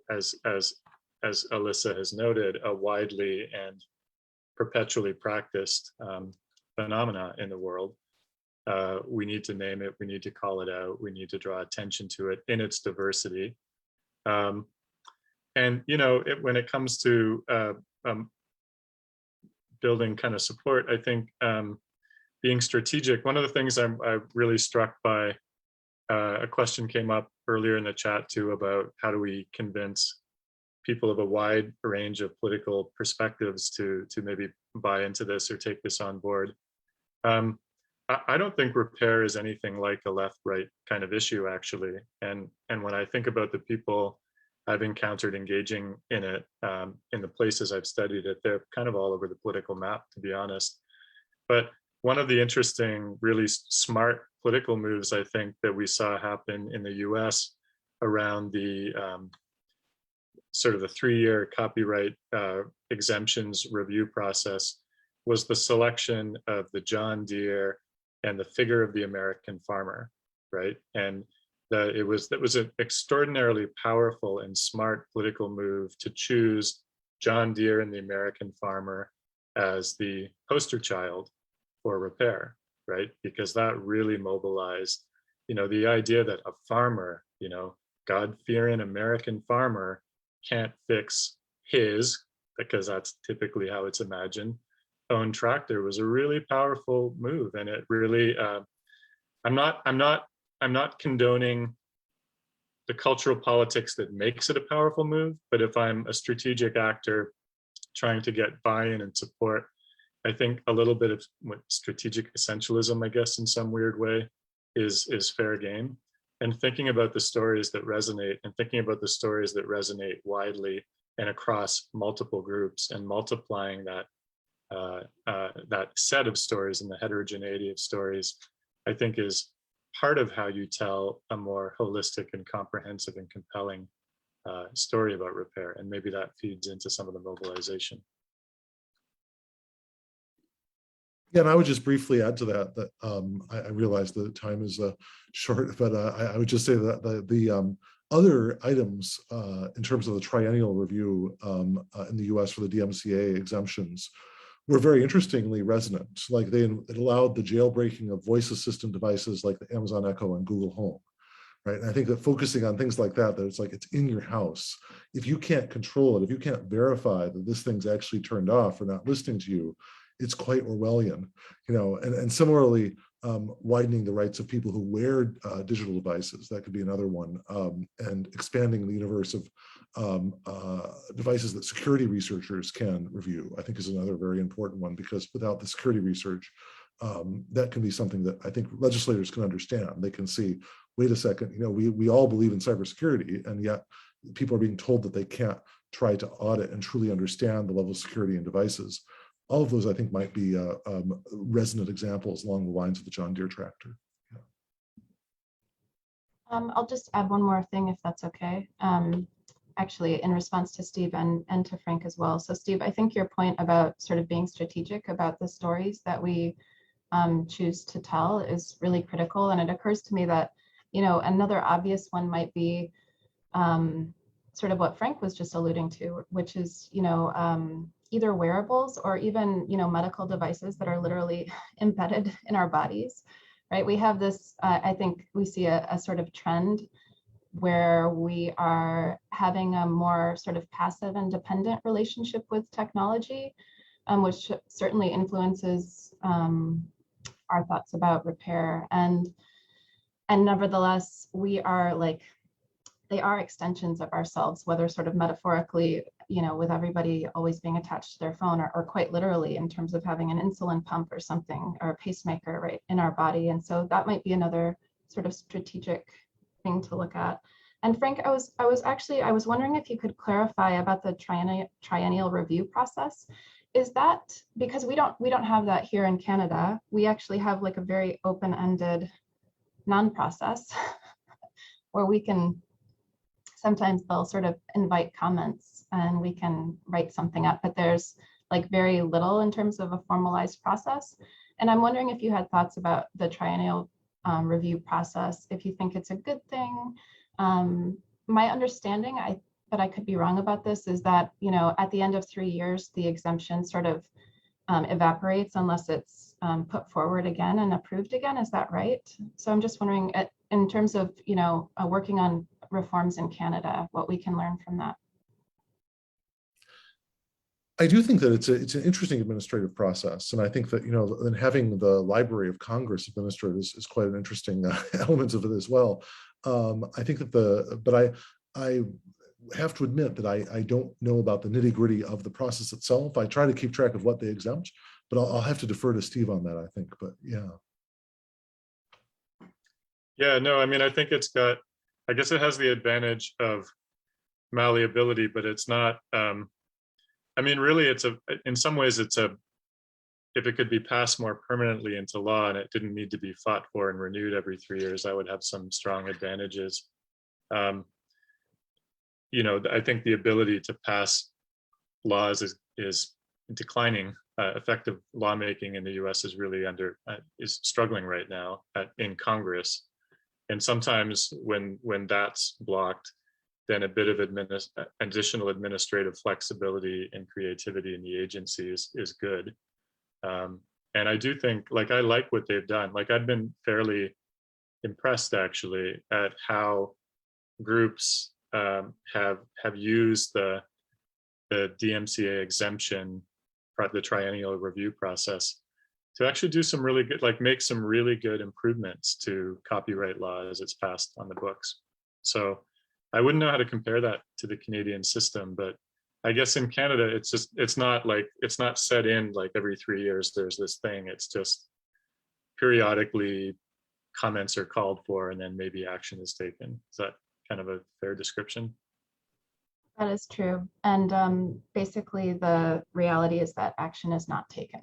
as Alissa has noted, a widely and perpetually practiced phenomena in the world. We need to name it, we need to call it out, we need to draw attention to it in its diversity. And when it comes to building kind of support, I think being strategic, one of the things I'm really struck by, a question came up earlier in the chat too about how do we convince people of a wide range of political perspectives to maybe buy into this or take this on board. I don't think repair is anything like a left-right kind of issue, actually. And when I think about the people I've encountered engaging in it, in the places I've studied it, they're kind of all over the political map, to be honest. But one of the interesting, really smart political moves, I think, that we saw happen in the US around the sort of the 3-year copyright exemptions review process was the selection of the John Deere and the figure of the American farmer, right? And it was an extraordinarily powerful and smart political move to choose John Deere and the American farmer as the poster child for repair, right? Because that really mobilized, the idea that a farmer, God-fearing American farmer can't fix his, because that's typically how it's imagined, own tractor was a really powerful move. And it really, I'm not condoning the cultural politics that makes it a powerful move, but if I'm a strategic actor trying to get buy-in and support, I think a little bit of strategic essentialism, I guess, in some weird way, is fair game. And thinking about the stories that resonate, and thinking about the stories that resonate widely and across multiple groups, and multiplying that set of stories and the heterogeneity of stories, I think is part of how you tell a more holistic and comprehensive and compelling story about repair. And maybe that feeds into some of the mobilization. Yeah, and I would just briefly add to that I realize the time is short, but I would just say that other items in terms of the triennial review in the US for the DMCA exemptions were very interestingly resonant. Like it allowed the jailbreaking of voice assistant devices like the Amazon Echo and Google Home, right? And I think that focusing on things like that it's like it's in your house. If you can't control it, if you can't verify that this thing's actually turned off or not listening to you, it's quite Orwellian, you know. And similarly, widening the rights of people who wear digital devices, that could be another one, and expanding the universe of devices that security researchers can review, I think is another very important one, because without the security research, that can be something that I think legislators can understand. They can see, wait a second, you know, we all believe in cybersecurity, and yet people are being told that they can't try to audit and truly understand the level of security in devices. All of those, I think, might be resonant examples along the lines of the John Deere tractor. Yeah. I'll just add one more thing, if that's okay. Actually, in response to Steve and to Frank as well. So Steve, I think your point about sort of being strategic about the stories that we choose to tell is really critical. And it occurs to me that, you know, another obvious one might be sort of what Frank was just alluding to, which is, you know, either wearables or even, you know, medical devices that are literally embedded in our bodies, right? We have this, I think we see a sort of trend where we are having a more sort of passive and dependent relationship with technology, which certainly influences our thoughts about repair. And nevertheless, we are like, they are extensions of ourselves, whether sort of metaphorically, you know, with everybody always being attached to their phone, or quite literally in terms of having an insulin pump or something, or a pacemaker right in our body. And so that might be another sort of strategic thing to look at. And Frank, I was wondering if you could clarify about the triennial review process. Is that because we don't have that here in Canada? We actually have like a very open-ended non-process where we can, sometimes they'll sort of invite comments and we can write something up, but there's like very little in terms of a formalized process. And I'm wondering if you had thoughts about the triennial review process, if you think it's a good thing. My understanding, but I could be wrong about this, is that, you know, at the end of 3 years, the exemption sort of evaporates unless it's put forward again and approved again. Is that right? So I'm just wondering, in terms of, you know, working on reforms in Canada, what we can learn from that. I do think that it's an interesting administrative process, and I think that, you know, and having the Library of Congress administered is quite an interesting element of it as well. I think that but I have to admit that I don't know about the nitty gritty of the process itself. I try to keep track of what they exempt, but I'll have to defer to Steve on that, I think. But yeah. Yeah, no, I mean, I think it's got, I guess it has the advantage of malleability, but it's not, I mean, really, in some ways, if it could be passed more permanently into law and it didn't need to be fought for and renewed every 3 years, that would have some strong advantages. You know, I think the ability to pass laws is declining. Effective lawmaking in the U.S. is really is struggling right now in Congress, and sometimes when that's blocked, then a bit of additional administrative flexibility and creativity in the agencies is good. And I do think, like, I like what they've done. Like, I've been fairly impressed actually at how groups have used the DMCA exemption, the triennial review process, to actually do some really good, like make some really good improvements to copyright law as it's passed on the books. So I wouldn't know how to compare that to the Canadian system, but I guess in Canada, it's not set in like every 3 years there's this thing. It's just periodically comments are called for and then maybe action is taken. Is that kind of a fair description? That is true. And basically the reality is that action is not taken.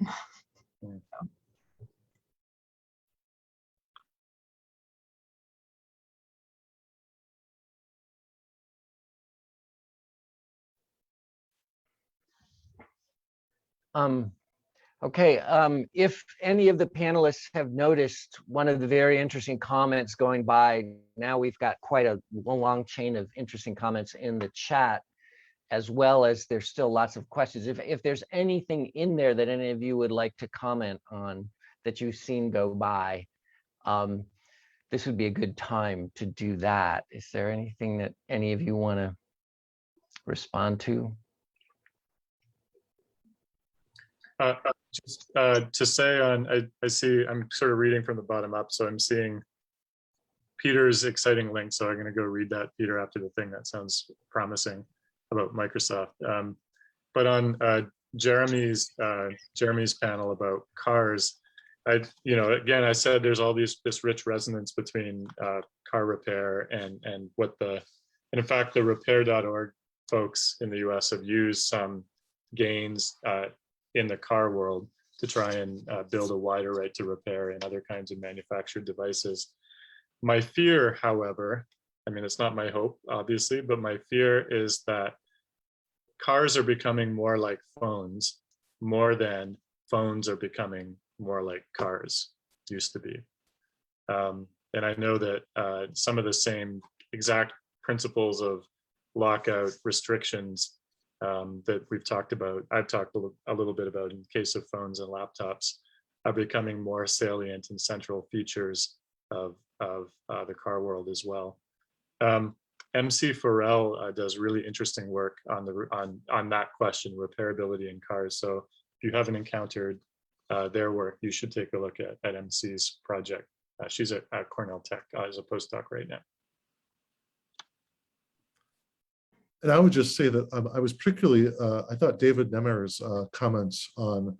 Mm. Okay, if any of the panelists have noticed one of the very interesting comments going by, now we've got quite a long chain of interesting comments in the chat, as well as there's still lots of questions. If there's anything in there that any of you would like to comment on that you've seen go by, this would be a good time to do that. Is there anything that any of you want to respond to? Just to say I see, I'm sort of reading from the bottom up, so I'm seeing Peter's exciting link, so I'm going to go read that, Peter, after the thing. That sounds promising about Microsoft. But on Jeremy's panel about cars, again, I said there's all this rich resonance between car repair and what and in fact, the repair.org folks in the US have used some gains in the car world to try and build a wider right to repair in other kinds of manufactured devices. My fear, however, I mean, it's not my hope, obviously, but my fear is that cars are becoming more like phones, more than phones are becoming more like cars used to be. And I know that some of the same exact principles of lockout restrictions that we've talked about, I've talked a little bit about in the case of phones and laptops, are becoming more salient and central features of the car world as well. MC Farrell does really interesting work on that question, repairability in cars. So if you haven't encountered their work, you should take a look at MC's project. She's at Cornell Tech as a postdoc right now. And I would just say that I was particularly, I thought David Nemmer's comments on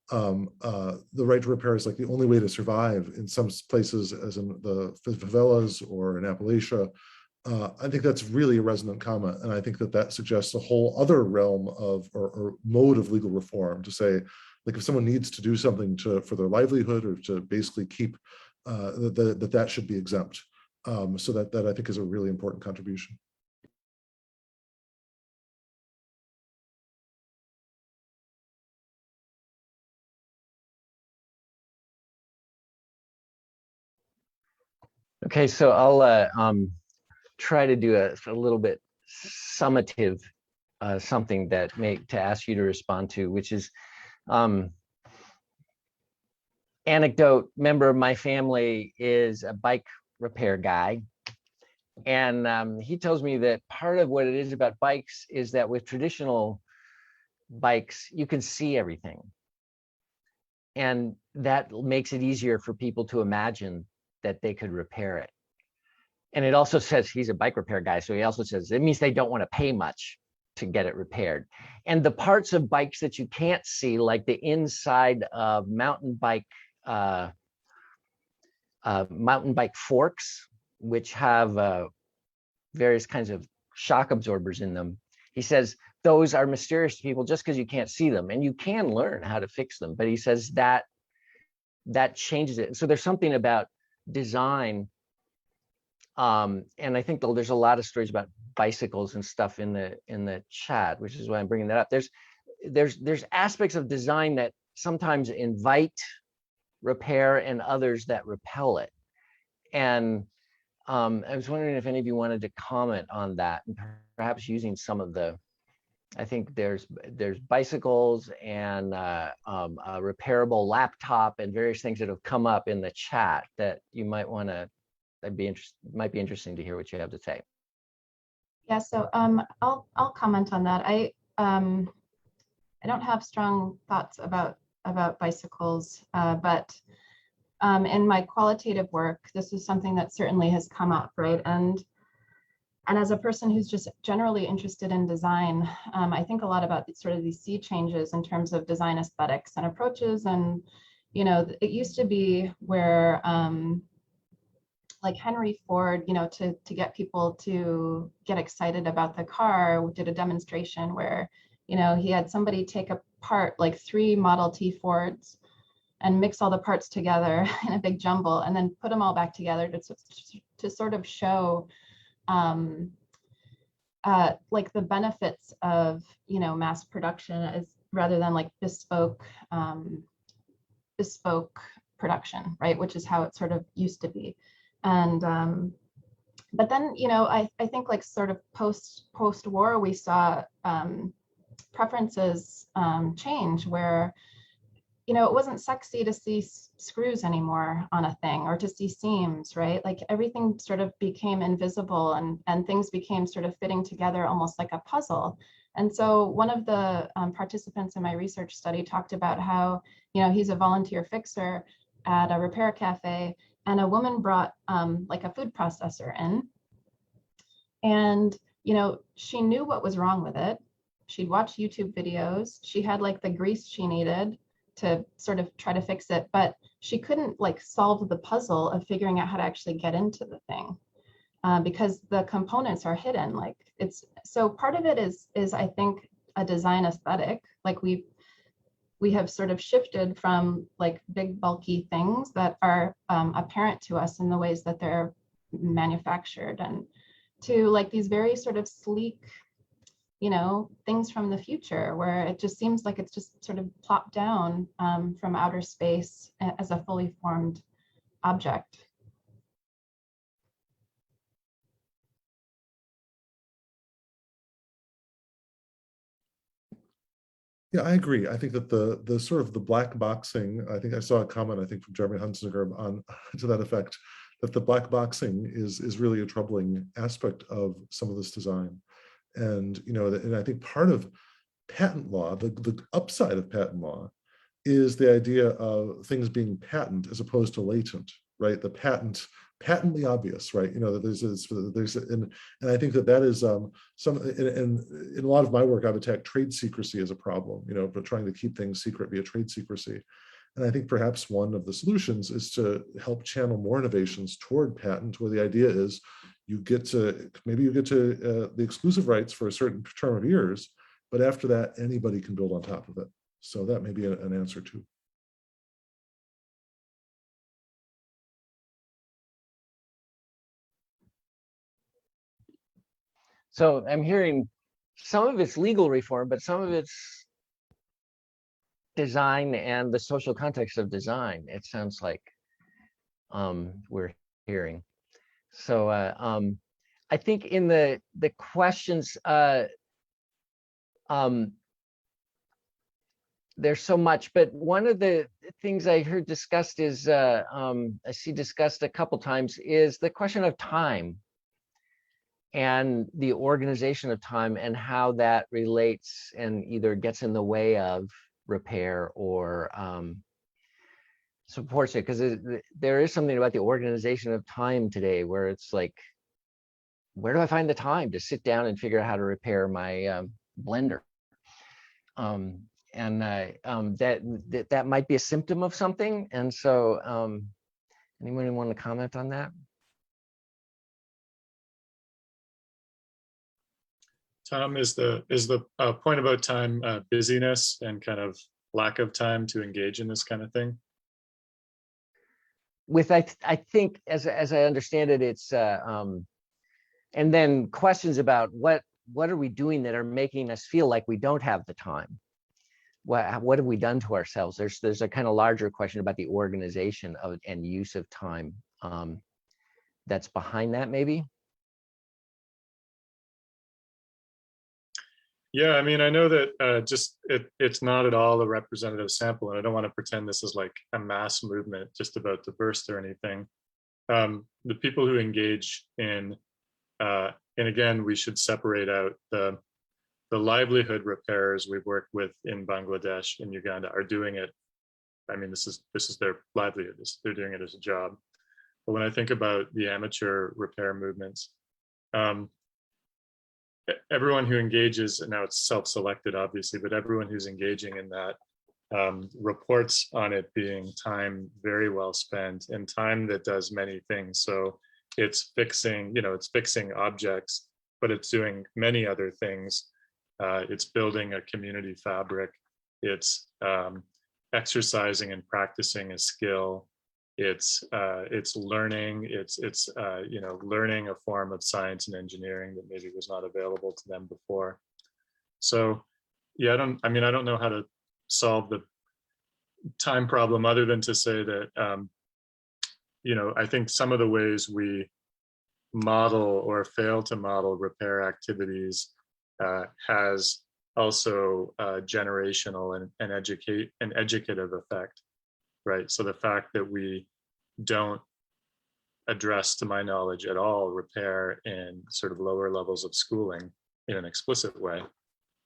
the right to repair is like the only way to survive in some places, as in the favelas or in Appalachia. I think that's really a resonant comment. And I think that suggests a whole other realm of or mode of legal reform to say, like if someone needs to do something for their livelihood or to basically keep, that should be exempt. So that I think is a really important contribution. Okay, so I'll try to do a little bit summative something to ask you to respond to, which is anecdote. Member of my family is a bike repair guy, and he tells me that part of what it is about bikes is that with traditional bikes you can see everything, and that makes it easier for people to imagine that they could repair it. And it also says, he's a bike repair guy, so he also says it means they don't want to pay much to get it repaired. And the parts of bikes that you can't see, like the inside of mountain bike forks, which have various kinds of shock absorbers in them, he says those are mysterious to people just because you can't see them, and you can learn how to fix them. But he says that changes it. So there's something about design, and I think there's a lot of stories about bicycles and stuff in the chat, which is why I'm bringing that up. There's aspects of design that sometimes invite repair and others that repel it. And I was wondering if any of you wanted to comment on that, and perhaps using some of the, I think there's bicycles and a repairable laptop and various things that have come up in the chat that you might want to, might be interesting to hear what you have to say. Yeah, so I'll comment on that. I don't have strong thoughts about bicycles, but in my qualitative work, this is something that certainly has come up, right? And as a person who's just generally interested in design, I think a lot about sort of these sea changes in terms of design aesthetics and approaches. And, it used to be where, like Henry Ford, to get people to get excited about the car, did a demonstration where, he had somebody take apart like 3 Model T Fords and mix all the parts together in a big jumble and then put them all back together to sort of show like the benefits of mass production rather than like bespoke production, right? Which is how it sort of used to be. And but then, you know, I think like sort of post-war, we saw preferences change where, you know, it wasn't sexy to see screws anymore on a thing or to see seams, right? Like everything sort of became invisible and things became sort of fitting together almost like a puzzle. And so one of the participants in my research study talked about how, you know, he's a volunteer fixer at a repair cafe, and a woman brought like a food processor in. And, you know, she knew what was wrong with it. She'd watched YouTube videos. She had like the grease she needed to sort of try to fix it, but she couldn't like solve the puzzle of figuring out how to actually get into the thing because the components are hidden. Like it's, so part of it is I think a design aesthetic. Like we have sort of shifted from like big bulky things that are apparent to us in the ways that they're manufactured, and to like these very sort of sleek, you know, things from the future where it just seems like it's just sort of plopped down from outer space as a fully formed object. Yeah, I agree. I think that the sort of the black boxing, I think I saw a comment, I think from Jeremy Hunsinger on to that effect, that the black boxing is really a troubling aspect of some of this design. And, you know, and I think part of patent law, the upside of patent law is the idea of things being patent as opposed to latent, right? The patently obvious, right? You know, that there's and I think that is in a lot of my work, I've attacked trade secrecy as a problem, you know, but trying to keep things secret via trade secrecy. And I think perhaps one of the solutions is to help channel more innovations toward patent, where the idea is maybe you get to the exclusive rights for a certain term of years, but after that, anybody can build on top of it. So that may be an answer too. So I'm hearing some of it's legal reform, but some of it's design and the social context of design, it sounds like we're hearing. So I think in the questions, there's so much, but one of the things I heard discussed is, I see discussed a couple times, is the question of time and the organization of time and how that relates and either gets in the way of repair or supports it. Because there is something about the organization of time today where it's like, where do I find the time to sit down and figure out how to repair my blender? And that might be a symptom of something. And so anyone want to comment on that? Tom, is the point about time busyness and kind of lack of time to engage in this kind of thing? With I think as I understand it, it's and then questions about what are we doing that are making us feel like we don't have the time? What have we done to ourselves? There's a kind of larger question about the organization of and use of time that's behind that, maybe. Yeah, I mean, I know that it's not at all a representative sample, and I don't want to pretend this is like a mass movement just about to burst or anything. The people who engage in, and again, we should separate out the livelihood repairers we've worked with in Bangladesh and Uganda are doing it. I mean, this is their livelihood. They're doing it as a job. But when I think about the amateur repair movements, everyone who engages, and now it's self-selected obviously, but everyone who's engaging in that reports on it being time very well spent and time that does many things. So it's fixing, it's fixing objects, but it's doing many other things. It's building a community fabric. It's exercising and practicing a skill. It's learning. It's learning a form of science and engineering that maybe was not available to them before. So yeah, I don't know how to solve the time problem other than to say that, I think some of the ways we model or fail to model repair activities has also generational and educative effect, right? So the fact that we don't address, to my knowledge at all, repair in sort of lower levels of schooling in an explicit way,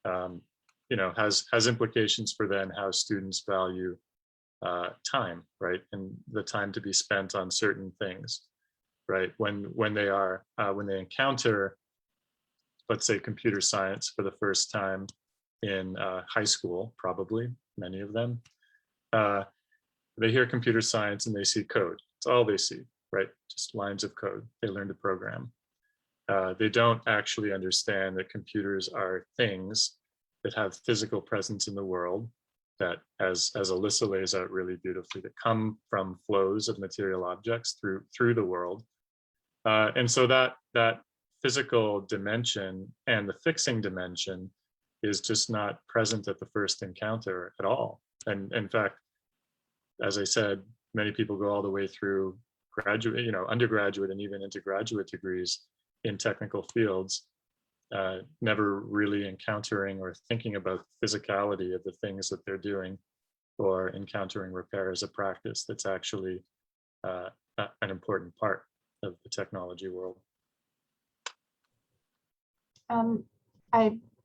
has implications for then how students value time, right? And the time to be spent on certain things, right? When they encounter, let's say, computer science for the first time in high school, probably many of them, they hear computer science and they see code. It's all they see, right? Just lines of code. They learn to program. They don't actually understand that computers are things that have physical presence in the world, that, as Alissa lays out really beautifully, that come from flows of material objects through the world. And so that physical dimension and the fixing dimension is just not present at the first encounter at all. And in fact, as I said, many people go all the way through graduate, undergraduate and even into graduate degrees in technical fields, never really encountering or thinking about the physicality of the things that they're doing, or encountering repair as a practice that's actually an important part of the technology world.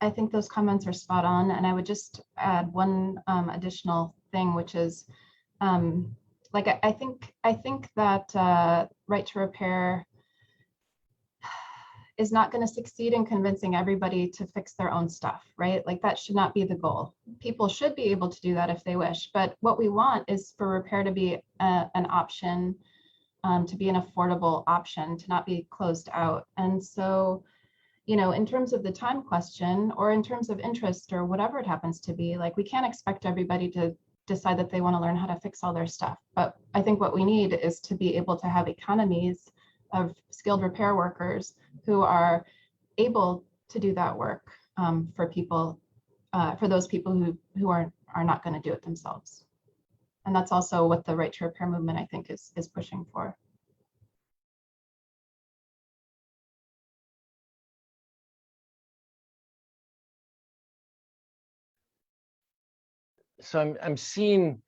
I think those comments are spot on, and I would just add one additional thing, which is, I think that right to repair is not going to succeed in convincing everybody to fix their own stuff, right? Like, that should not be the goal. People should be able to do that if they wish, but what we want is for repair to be an option, to be an affordable option, to not be closed out. And so, in terms of the time question, or in terms of interest, or whatever it happens to be, like, we can't expect everybody to decide that they want to learn how to fix all their stuff. But I think what we need is to be able to have economies of skilled repair workers who are able to do that work for people, for those people who are not going to do it themselves. And that's also what the right to repair movement, I think, is pushing for. So I'm seeing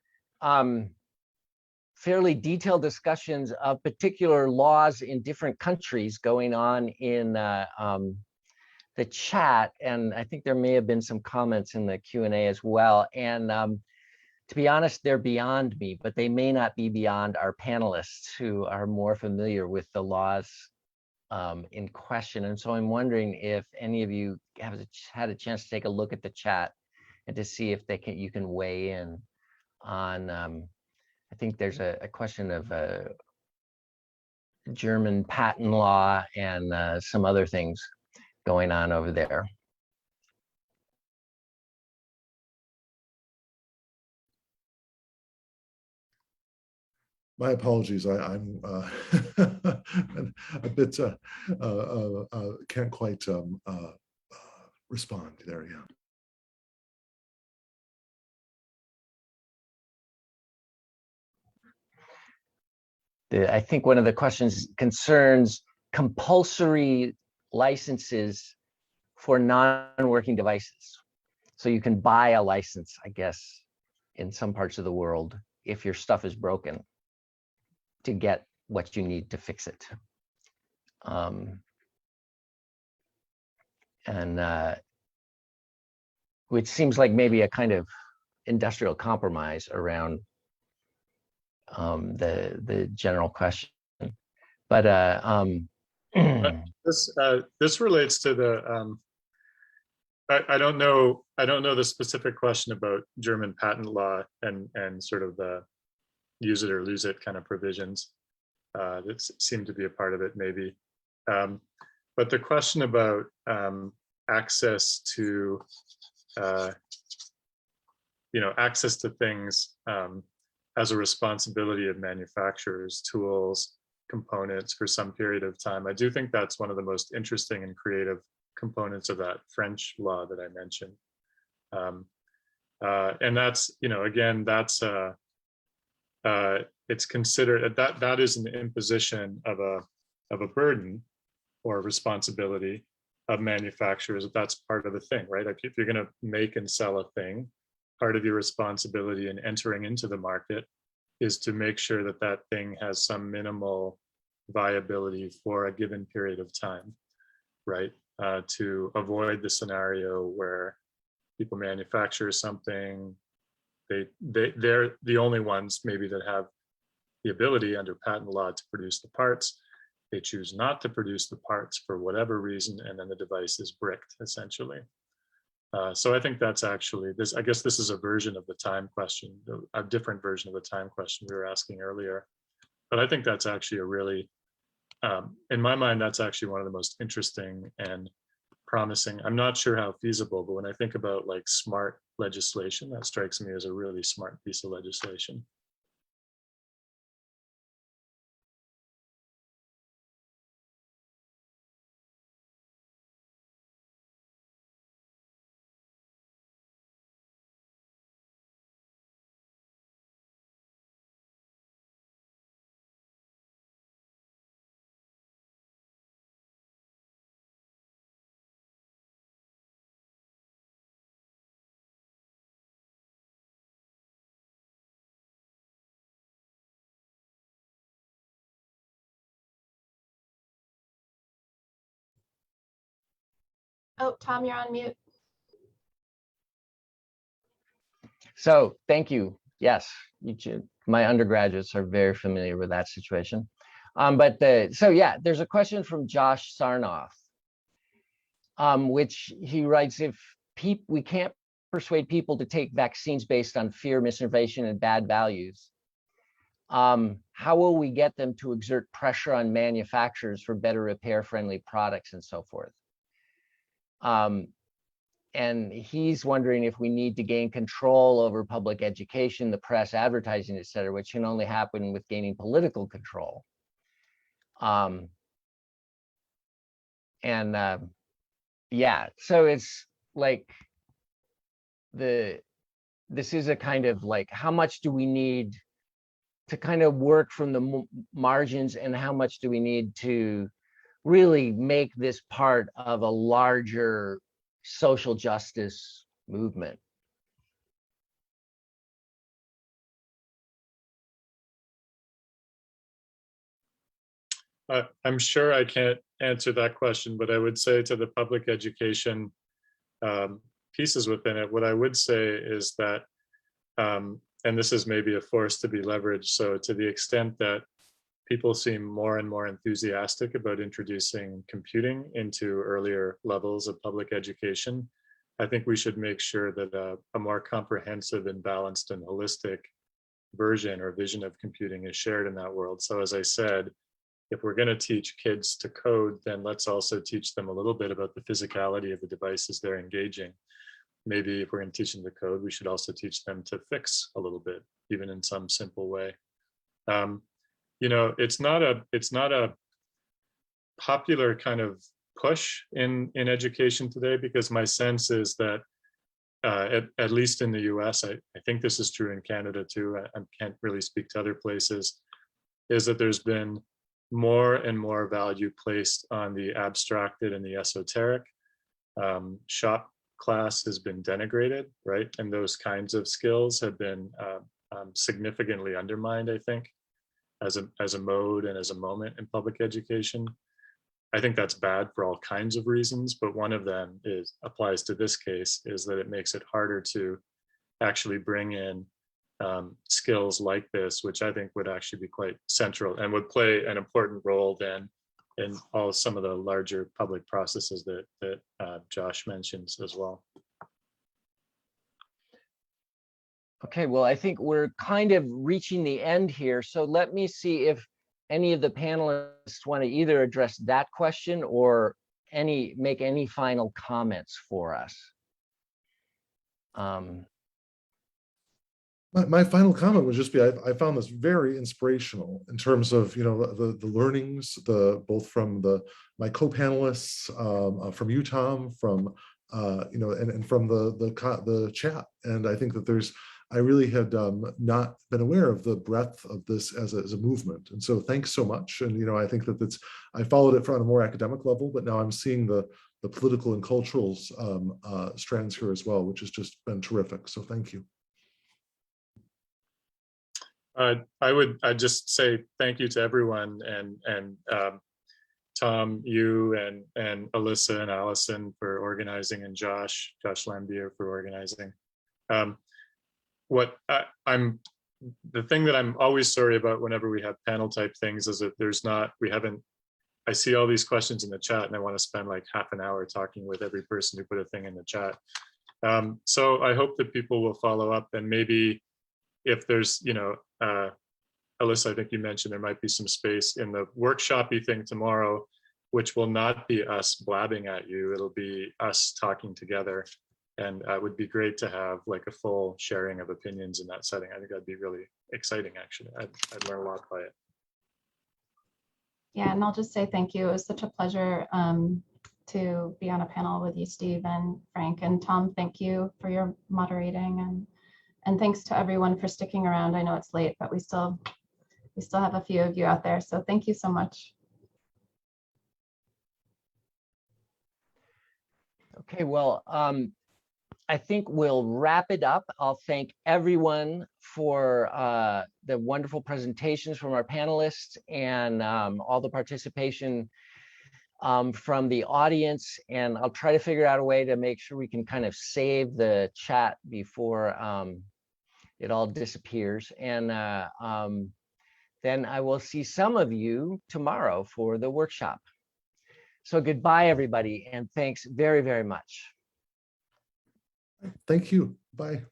fairly detailed discussions of particular laws in different countries going on in the chat, and I think there may have been some comments in the Q&A as well. And to be honest, they're beyond me, but they may not be beyond our panelists who are more familiar with the laws in question. And so I'm wondering if any of you have had a chance to take a look at the chat and to see if you can weigh in on, I think there's a question of German patent law and some other things going on over there. My apologies. I'm a bit can't quite respond there. Yeah. I think one of the questions concerns compulsory licenses for non-working devices. So you can buy a license, I guess, in some parts of the world, if your stuff is broken, to get what you need to fix it. Which seems like maybe a kind of industrial compromise around the general question. But this relates to the I don't know the specific question about German patent law and sort of the use it or lose it kind of provisions that seem to be a part of it, maybe. But the question about access to access to things as a responsibility of manufacturers, tools, components for some period of time. I do think that's one of the most interesting and creative components of that French law that I mentioned. And that's, again, that's it's considered that is an imposition of a burden or responsibility of manufacturers. That's part of the thing, right? If you're going to make and sell a thing, part of your responsibility in entering into the market is to make sure that that thing has some minimal viability for a given period of time, right? To avoid the scenario where people manufacture something, they're the only ones maybe that have the ability under patent law to produce the parts. They choose not to produce the parts for whatever reason, and then the device is bricked essentially. So I think that's actually this. I guess this is a version of the time question, a different version of the time question we were asking earlier. But I think that's actually a really, in my mind, that's actually one of the most interesting and promising. I'm not sure how feasible, but when I think about like smart legislation, that strikes me as a really smart piece of legislation. Oh, Tom, you're on mute. So thank you. Yes, my undergraduates are very familiar with that situation. So yeah, there's a question from Josh Sarnoff, which he writes, if we can't persuade people to take vaccines based on fear, misinformation, and bad values, how will we get them to exert pressure on manufacturers for better repair-friendly products and so forth? And he's wondering if we need to gain control over public education, the press, advertising, et cetera, which can only happen with gaining political control. Yeah, so it's like this is a kind of like, how much do we need to kind of work from the margins, and how much do we need to really make this part of a larger social justice movement? I'm sure I can't answer that question, but I would say to the public education pieces within it, what I would say is that, and this is maybe a force to be leveraged, so to the extent that people seem more and more enthusiastic about introducing computing into earlier levels of public education, I think we should make sure that a more comprehensive and balanced and holistic version or vision of computing is shared in that world. So as I said, if we're going to teach kids to code, then let's also teach them a little bit about the physicality of the devices they're engaging. Maybe if we're going to teach them to code, we should also teach them to fix a little bit, even in some simple way. It's not a popular kind of push in education today, because my sense is that at least in the US, I think this is true in Canada too, I can't really speak to other places, is that there's been more and more value placed on the abstracted and the esoteric. Shop class has been denigrated, right? And those kinds of skills have been significantly undermined, I think, as a mode and as a moment in public education. I think that's bad for all kinds of reasons, but one of them applies to this case, is that it makes it harder to actually bring in skills like this, which I think would actually be quite central and would play an important role then in some of the larger public processes that Josh mentions as well. Okay, well, I think we're kind of reaching the end here. So let me see if any of the panelists want to either address that question or make any final comments for us. My final comment would just be, I found this very inspirational in terms of, the learnings, both from my co-panelists, from you, Tom, from and from the chat. And I think that I really had not been aware of the breadth of this as a movement. And so thanks so much. And, I think that I followed it from a more academic level, but now I'm seeing the political and cultural strands here as well, which has just been terrific. So thank you. I'd just say thank you to everyone, and Tom, you and Alissa and Allison for organizing, and Josh Lambier for organizing. The thing that I'm always sorry about whenever we have panel type things is that I see all these questions in the chat and I want to spend like half an hour talking with every person who put a thing in the chat. So I hope that people will follow up, and maybe if there's, Alissa, I think you mentioned there might be some space in the workshopy thing tomorrow, which will not be us blabbing at you. It'll be us talking together. And it would be great to have like a full sharing of opinions in that setting. I think that'd be really exciting, actually. I'd learn a lot by it. Yeah, and I'll just say thank you. It was such a pleasure to be on a panel with you, Steve and Frank, and Tom. Thank you for your moderating, and thanks to everyone for sticking around. I know it's late, but we still have a few of you out there. So thank you so much. Okay, well, I think we'll wrap it up. I'll thank everyone for the wonderful presentations from our panelists, and all the participation from the audience. And I'll try to figure out a way to make sure we can kind of save the chat before it all disappears. And then I will see some of you tomorrow for the workshop. So goodbye, everybody, and thanks very, very much. Thank you. Bye.